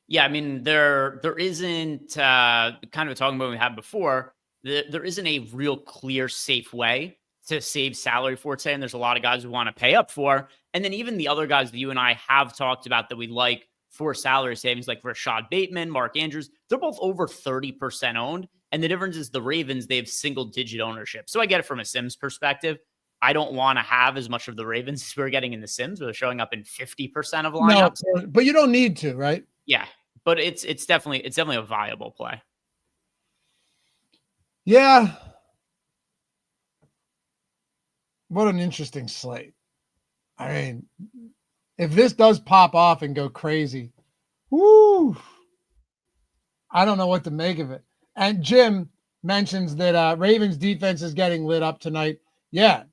Yeah, there isn't kind of a talking about we had before. There isn't a real clear, safe way to save salary for today. And there's a lot of guys who want to pay up for. And then even the other guys that you and I have talked about that we like for salary savings, like Rashad Bateman, Mark Andrews, they're both over 30% owned. And the difference is the Ravens, they have single digit ownership. So I get it from a Sims perspective. I don't want to have as much of the Ravens as we're getting in the Sims, where they're showing up in 50% of lineups. No, but you don't need to, right? Yeah, but it's definitely a viable play. Yeah. What an interesting slate. I mean, if this does pop off and go crazy, whoo, I don't know what to make of it. And Jim mentions that Ravens defense is getting lit up tonight. Yeah,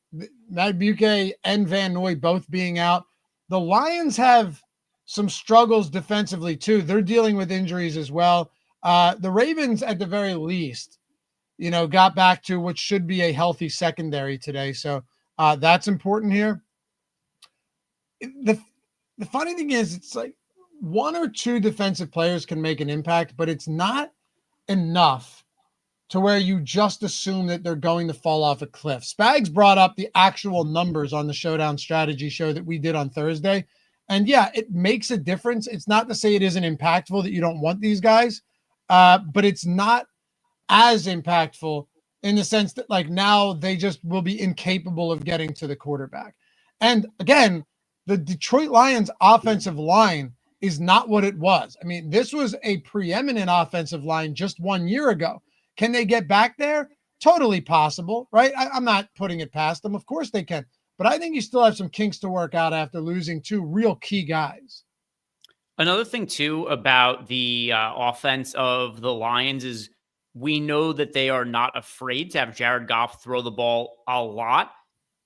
Matt Buke and Van Noy both being out. The Lions have some struggles defensively too. They're dealing with injuries as well. The Ravens, at the very least, got back to what should be a healthy secondary today. So that's important here. The funny thing is, it's like one or two defensive players can make an impact, but it's not enough to where you just assume that they're going to fall off a cliff. Spags brought up the actual numbers on the Showdown Strategy show that we did on Thursday. And yeah, it makes a difference. It's not to say it isn't impactful that you don't want these guys, but it's not as impactful in the sense that like now they just will be incapable of getting to the quarterback. And again, the Detroit Lions offensive line is not what it was. I mean, this was a preeminent offensive line just 1 year ago. Can they get back there? Totally possible, right? I'm not putting it past them. Of course they can. But I think you still have some kinks to work out after losing two real key guys. Another thing, too, about the offense of the Lions is we know that they are not afraid to have Jared Goff throw the ball a lot.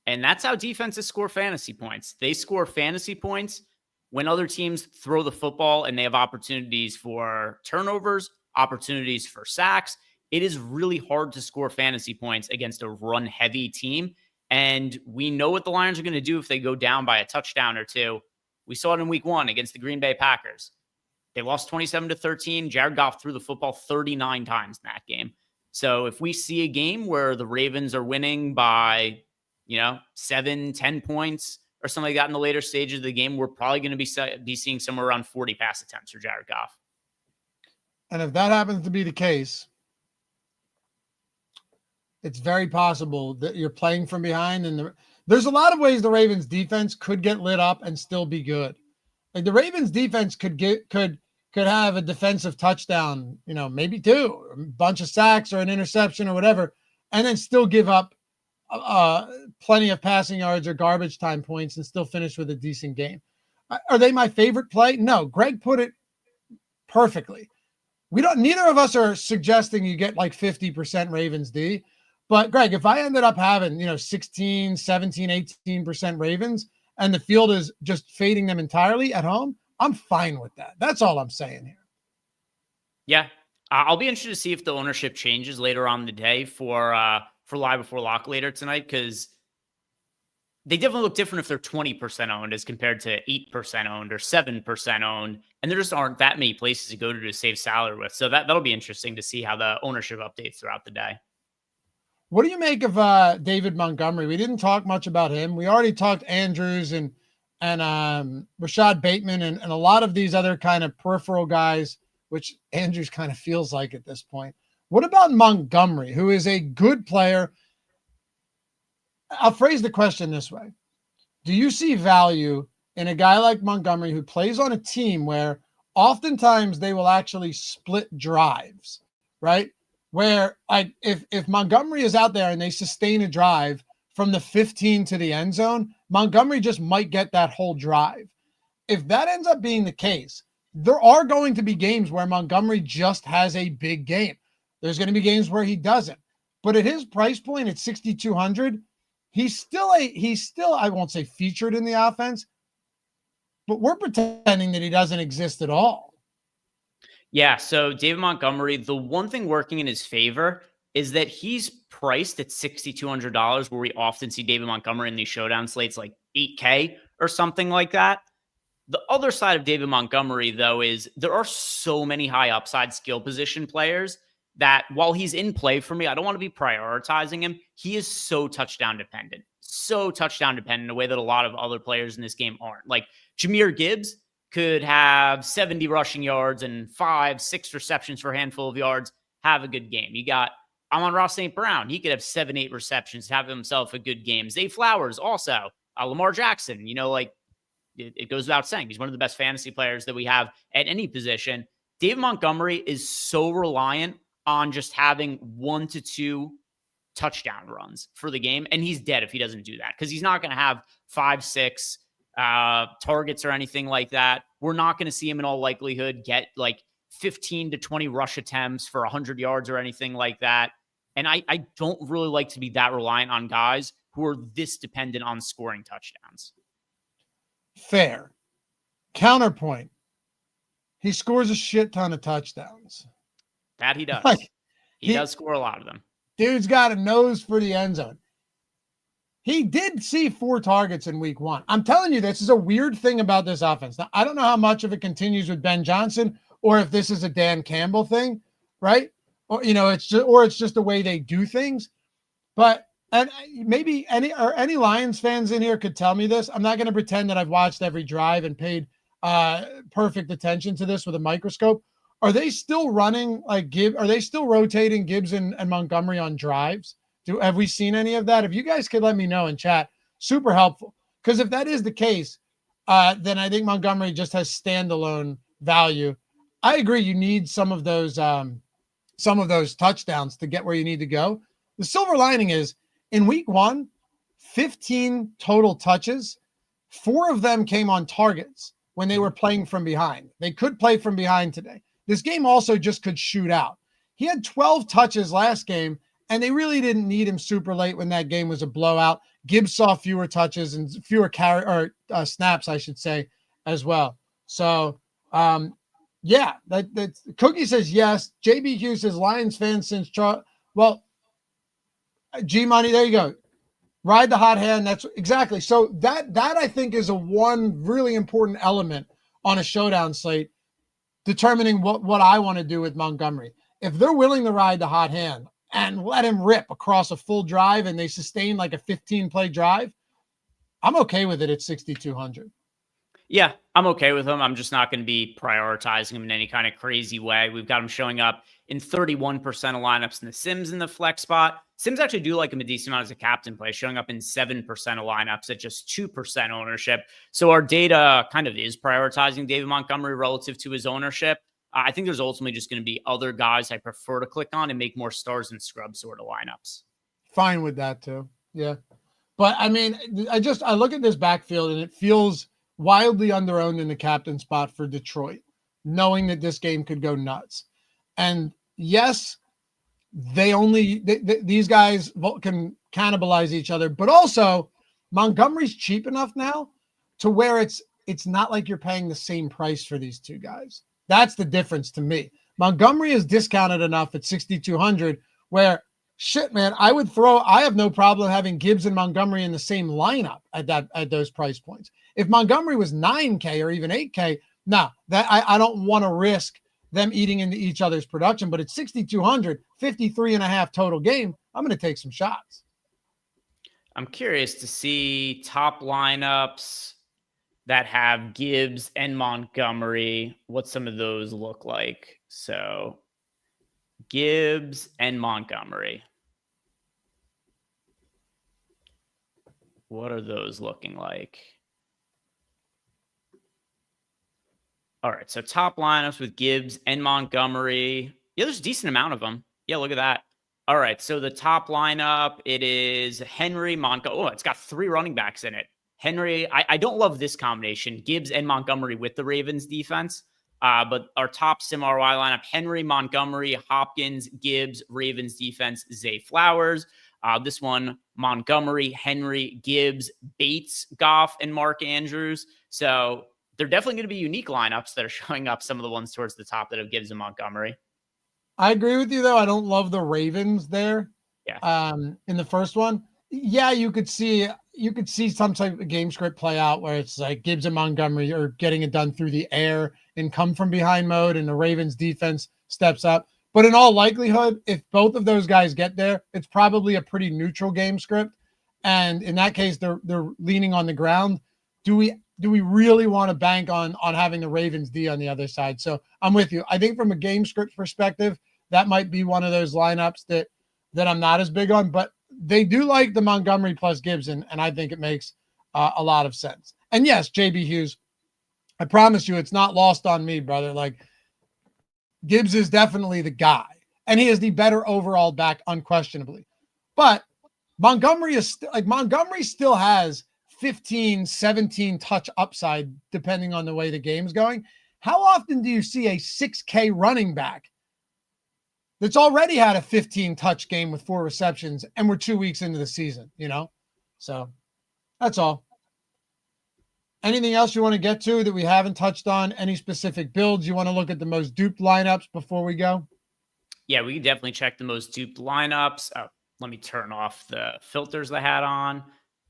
And that's how defenses score fantasy points. They score fantasy points when other teams throw the football and they have opportunities for turnovers, opportunities for sacks. it is really hard to score fantasy points against a run-heavy team. And we know what the Lions are going to do if they go down by a touchdown or two. We saw it in week 1 against the Green Bay Packers. They lost 27-13. Jared Goff threw the football 39 times in that game. So if we see a game where the Ravens are winning by, 7, 10 points or something like that in the later stages of the game, we're probably going to be seeing somewhere around 40 pass attempts for Jared Goff. And if that happens to be the case, it's very possible that you're playing from behind. And there's a lot of ways the Ravens defense could get lit up and still be good. Like the Ravens defense could have a defensive touchdown, maybe 2, a bunch of sacks or an interception or whatever, and then still give up plenty of passing yards or garbage time points and still finish with a decent game. Are they my favorite play? No, Greg put it perfectly. Neither of us are suggesting you get like 50% Ravens D, but Greg, if I ended up having, 16, 17, 18% Ravens and the field is just fading them entirely at home, I'm fine with that. That's all I'm saying here. Yeah. I'll be interested to see if the ownership changes later on in the day for Live Before Lock later tonight, because they definitely look different if they're 20% owned as compared to 8% owned or 7% owned. And there just aren't that many places to go to save salary with. So that'll be interesting to see how the ownership updates throughout the day. What do you make of David Montgomery? We didn't talk much about him. We already talked Andrews and Rashad Bateman and a lot of these other kind of peripheral guys, which Andrews kind of feels like at this point. What about Montgomery, who is a good player? I'll phrase the question this way. Do you see value in a guy like Montgomery who plays on a team where oftentimes they will actually split drives, right? Where if Montgomery is out there and they sustain a drive from the 15 to the end zone, Montgomery just might get that whole drive. If that ends up being the case, there are going to be games where Montgomery just has a big game. There's going to be games where he doesn't. But at his price point at 6,200, he's still, I won't say featured in the offense, but we're pretending that he doesn't exist at all. Yeah, so David Montgomery, the one thing working in his favor is that he's priced at $6,200, where we often see David Montgomery in these showdown slates like $8K or something like that. The other side of David Montgomery, though, is there are so many high upside skill position players that while he's in play for me, I don't want to be prioritizing him. He is so touchdown dependent in a way that a lot of other players in this game aren't. Like Jahmyr Gibbs could have 70 rushing yards and 5-6 receptions for a handful of yards, have a good game. You got Amon-Ra St. Brown. He could have 7-8 receptions, have himself a good game. Zay Flowers also. Lamar Jackson, it goes without saying, he's one of the best fantasy players that we have at any position. David Montgomery is so reliant on just having 1 to 2 touchdown runs for the game, and he's dead if he doesn't do that, because he's not going to have 5-6 targets or anything like that. We're not going to see him in all likelihood get like 15 to 20 rush attempts for 100 yards or anything like that. And I don't really like to be that reliant on guys who are this dependent on scoring touchdowns. Fair. Counterpoint. He scores a shit ton of touchdowns. That he does. He does score a lot of them. Dude's got a nose for the end zone. He did see 4 targets in week 1. I'm telling you, this is a weird thing about this offense. Now, I don't know how much of it continues with Ben Johnson or if this is a Dan Campbell thing, right? Or, it's just the way they do things. But, and maybe any Lions fans in here could tell me this. I'm not going to pretend that I've watched every drive and paid perfect attention to this with a microscope. Are they still running are they still rotating Gibbs and Montgomery on drives? Have we seen any of that? If you guys could let me know in chat, super helpful. Because if that is the case, then I think Montgomery just has standalone value. I agree. You need some of those touchdowns to get where you need to go. The silver lining is in week 1, 15 total touches. 4 of them came on targets when they were playing from behind. They could play from behind today. This game also just could shoot out. He had 12 touches last game, and they really didn't need him super late when that game was a blowout. Gibbs saw fewer touches and fewer snaps, I should say, as well. So Yeah, that Cookie says yes. JB Hughes says Lions fan since well, G Money, there you go. Ride the hot hand. That's exactly. So that I think is a one really important element on a showdown slate, determining what I want to do with Montgomery. If they're willing to ride the hot hand and let him rip across a full drive and they sustain like a 15 play drive, I'm okay with it at 6,200. Yeah, I'm okay with him. I'm just not going to be prioritizing him in any kind of crazy way. We've got him showing up in 31% of lineups in the Sims in the flex spot. Sims actually do like him a decent amount as a captain play, showing up in 7% of lineups at just 2% ownership. So our data kind of is prioritizing David Montgomery relative to his ownership. I think there's ultimately just going to be other guys I prefer to click on and make more stars and scrubs sort of lineups. Fine with that too. Yeah. But I mean, I look at this backfield and it feels wildly underowned in the captain spot for Detroit, knowing that this game could go nuts. And yes, these guys can cannibalize each other, but also Montgomery's cheap enough now to where it's not like you're paying the same price for these two guys. That's the difference to me. Montgomery is discounted enough at 6,200 where shit, man, I have no problem having Gibbs and Montgomery in the same lineup at those price points. If Montgomery was 9K or even 8K, that I don't want to risk them eating into each other's production. But at 6,200, 53.5 total game, I'm going to take some shots. I'm curious to see top lineups that have Gibbs and Montgomery, what some of those look like. So Gibbs and Montgomery. What are those looking like? All right, so top lineups with Gibbs and Montgomery. Yeah, there's a decent amount of them. Yeah, look at that. All right, so the top lineup, it is Henry, Montgomery. Oh, it's got 3 running backs in it. Henry, I don't love this combination, Gibbs and Montgomery with the Ravens defense. But our top sim ROI lineup, Henry, Montgomery, Hopkins, Gibbs, Ravens defense, Zay Flowers. This one, Montgomery, Henry, Gibbs, Bates, Goff, and Mark Andrews. So they're definitely going to be unique lineups that are showing up, some of the ones towards the top that have Gibbs and Montgomery. I agree with you, though. I don't love the Ravens there. Yeah. In the first one. Yeah, you could see some type of game script play out where it's like Gibbs and Montgomery are getting it done through the air and come from behind mode and the Ravens defense steps up. But in all likelihood, if both of those guys get there, it's probably a pretty neutral game script. And in that case, they're leaning on the ground. Do we really want to bank on having the Ravens D on the other side? So I'm with you. I think from a game script perspective, that might be one of those lineups that I'm not as big on, but they do like the Montgomery plus Gibson, and I think it makes a lot of sense. And yes, JB Hughes, I promise you, it's not lost on me, brother. Like, Gibbs is definitely the guy, and he is the better overall back, unquestionably. But Montgomery still has 15, 17 touch upside, depending on the way the game's going. How often do you see a 6K running back that's already had a 15 touch game with 4 receptions and we're 2 weeks into the season, So that's all. Anything else you want to get to that we haven't touched on? Any specific builds? You want to look at the most duped lineups before we go? Yeah, we can definitely check the most duped lineups. Oh, let me turn off the filters I had on.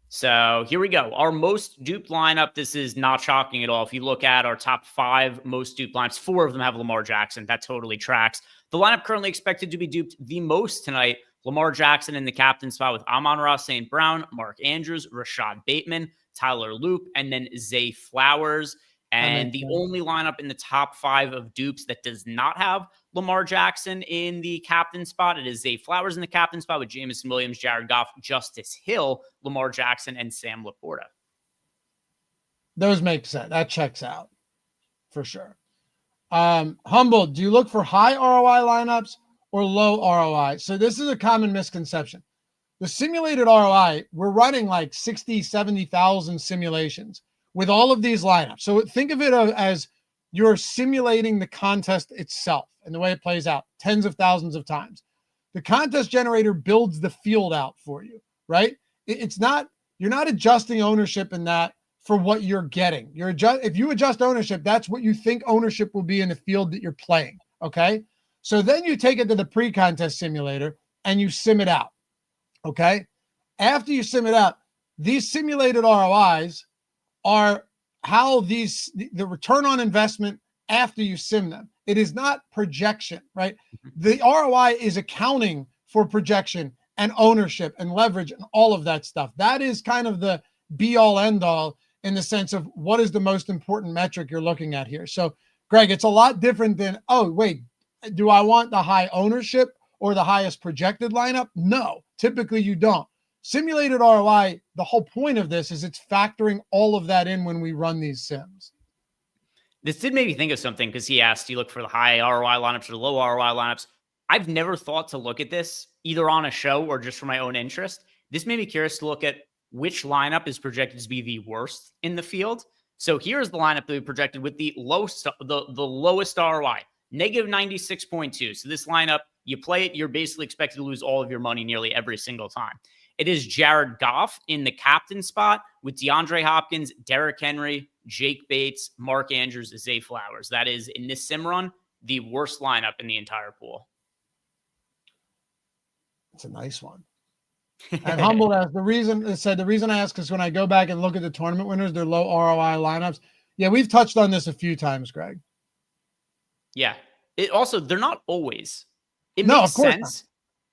So here we go. Our most duped lineup. This is not shocking at all. If you look at our top 5 most duped lineups, 4 of them have Lamar Jackson. That totally tracks. The lineup currently expected to be duped the most tonight, Lamar Jackson in the captain spot with Amon-Ra St. Brown, Mark Andrews, Rashad Bateman, Tyler Loop, and then Zay Flowers. And the only lineup in the top 5 of dupes that does not have Lamar Jackson in the captain spot, it is Zay Flowers in the captain spot with Jameson Williams, Jared Goff, Justice Hill, Lamar Jackson, and Sam Laporta. Those make sense. That checks out for sure. Humble, do you look for high ROI lineups or low ROI? So this is a common misconception. The simulated ROI, we're running like 60, 70,000 simulations with all of these lineups. So think of it as you're simulating the contest itself and the way it plays out tens of thousands of times. The contest generator builds the field out for you, right? You're not adjusting ownership in that for what you're getting. If you adjust ownership, that's what you think ownership will be in the field that you're playing. Okay. So then you take it to the pre-contest simulator and you sim it out. Okay. After you sim it out, these simulated ROIs are how the return on investment after you sim them. It is not projection, right? The ROI is accounting for projection and ownership and leverage and all of that stuff. That is kind of the be all end all in the sense of what is the most important metric you're looking at here. So, Greg, it's a lot different than, oh, wait, do I want the high ownership or the highest projected lineup? No, typically you don't. Simulated ROI, the whole point of this is it's factoring all of that in when we run these sims. This did make me think of something because he asked, you look for the high ROI lineups or the low ROI lineups. I've never thought to look at this either on a show or just for my own interest. This made me curious to look at which lineup is projected to be the worst in the field. So here's the lineup that we projected with the lowest ROI, negative 96.2. So this lineup, you play it, you're basically expected to lose all of your money nearly every single time. It is Jared Goff in the captain spot with DeAndre Hopkins, Derrick Henry, Jake Bates, Mark Andrews, Zay Flowers. That is, in this sim run, the worst lineup in the entire pool. It's a nice one. And Humble asked, the reason I ask is when I go back and look at the tournament winners, they're low ROI lineups. Yeah, we've touched on this a few times, Greg. Yeah. It also, they're not always. It makes sense.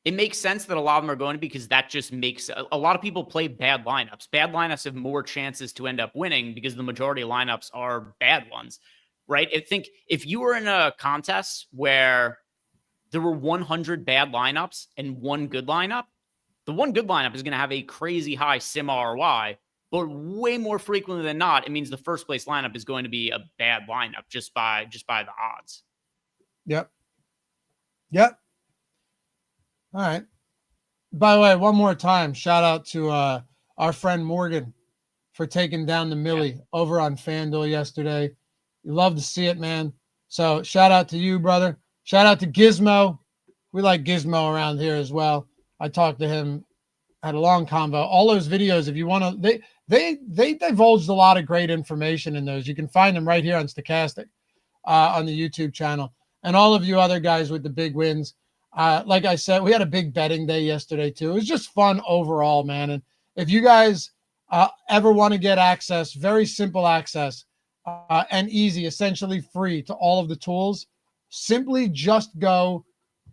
It makes sense that a lot of them are going to, because that just makes a lot of people play bad lineups. Bad lineups have more chances to end up winning because the majority of lineups are bad ones, right? I think if you were in a contest where there were 100 bad lineups and one good lineup, the one good lineup is going to have a crazy high sim ROI, but way more frequently than not, it means the first place lineup is going to be a bad lineup just by the odds. Yep. All right. By the way, one more time, shout out to our friend Morgan for taking down the Millie over on FanDuel yesterday. You love to see it, man. So shout out to you, brother. Shout out to Gizmo. We like Gizmo around here as well. I talked to him, had a long convo. All those videos, if you want to, they divulged a lot of great information in those. You can find them right here on Stokastic on the YouTube channel. And all of you other guys with the big wins. Like I said, we had a big betting day yesterday too. It was just fun overall, man. And if you guys ever want to get access, very simple access and easy, essentially free to all of the tools, simply just go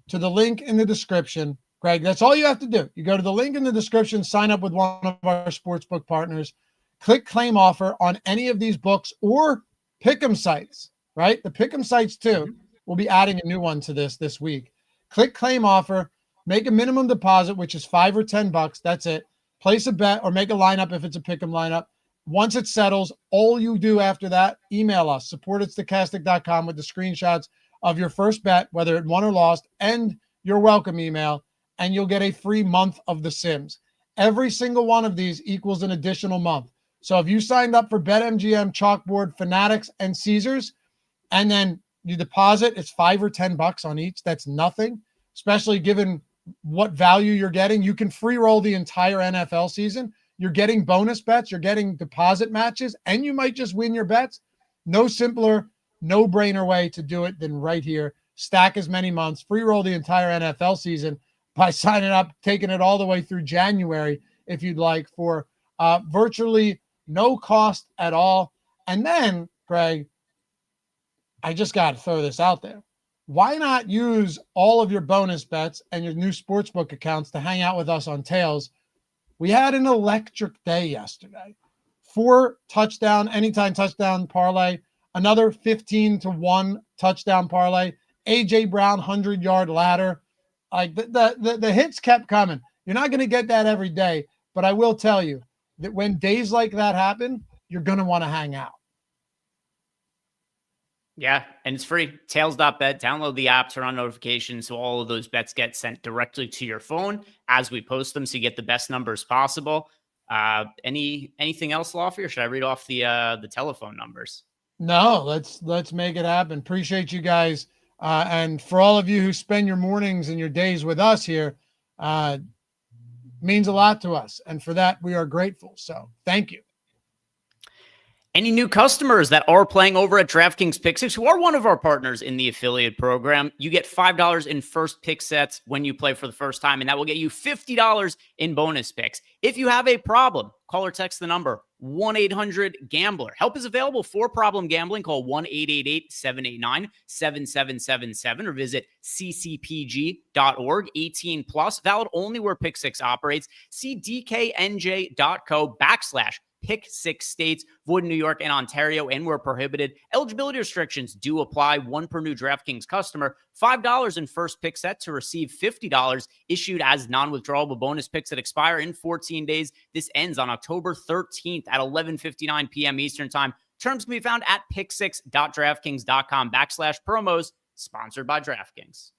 to the link in the description. Greg, that's all you have to do. You go to the link in the description, sign up with one of our sportsbook partners, click claim offer on any of these books or pick'em sites, right? The pick'em sites too. We'll be adding a new one to this week. Click claim offer, make a minimum deposit, which is $5 or $10. That's it. Place a bet or make a lineup if it's a pick'em lineup. Once it settles, all you do after that, email us, support@stokastic.com with the screenshots of your first bet, whether it won or lost, and your welcome email, and you'll get a free month of the Sims. Every single one of these equals an additional month. So if you signed up for BetMGM, Chalkboard, Fanatics, and Caesars, and then you deposit, it's $5 or $10 on each. That's nothing, especially given what value you're getting. You can free roll the entire NFL season. You're getting bonus bets, you're getting deposit matches, and you might just win your bets. No simpler, no-brainer way to do it than right here. Stack as many months, free roll the entire NFL season by signing up, taking it all the way through January, if you'd like, for virtually no cost at all. And then, Greg, I just got to throw this out there. Why not use all of your bonus bets and your new sportsbook accounts to hang out with us on Tails? We had an electric day yesterday. 4 touchdown, anytime touchdown parlay, another 15-1 touchdown parlay, A.J. Brown 100-yard ladder. Like the hits kept coming. You're not going to get that every day, but I will tell you that when days like that happen, you're going to want to hang out. Yeah, and it's free. Tails.bet. Download the app, turn on notifications so all of those bets get sent directly to your phone as we post them, so you get the best numbers possible. Anything else, Loughy, or should I read off the telephone numbers? No, let's make it happen. Appreciate you guys. And for all of you who spend your mornings and your days with us here, means a lot to us. And for that, we are grateful. So thank you. Any new customers that are playing over at DraftKings Pick 6, who are one of our partners in the affiliate program, you get $5 in first pick sets when you play for the first time, and that will get you $50 in bonus picks. If you have a problem, call or text the number 1-800-GAMBLER. Help is available for problem gambling. Call 1-888-789-7777 or visit ccpg.org. 18 plus, valid only where Pick 6 operates. See dknj.co/Pick 6 states, void in New York and Ontario, and where prohibited. Eligibility restrictions do apply. One per new DraftKings customer. $5 in first pick set to receive $50 issued as non-withdrawable bonus picks that expire in 14 days. This ends on October 13th at 11:59 p.m. Eastern Time. Terms can be found at pick6.draftkings.com/promos, sponsored by DraftKings.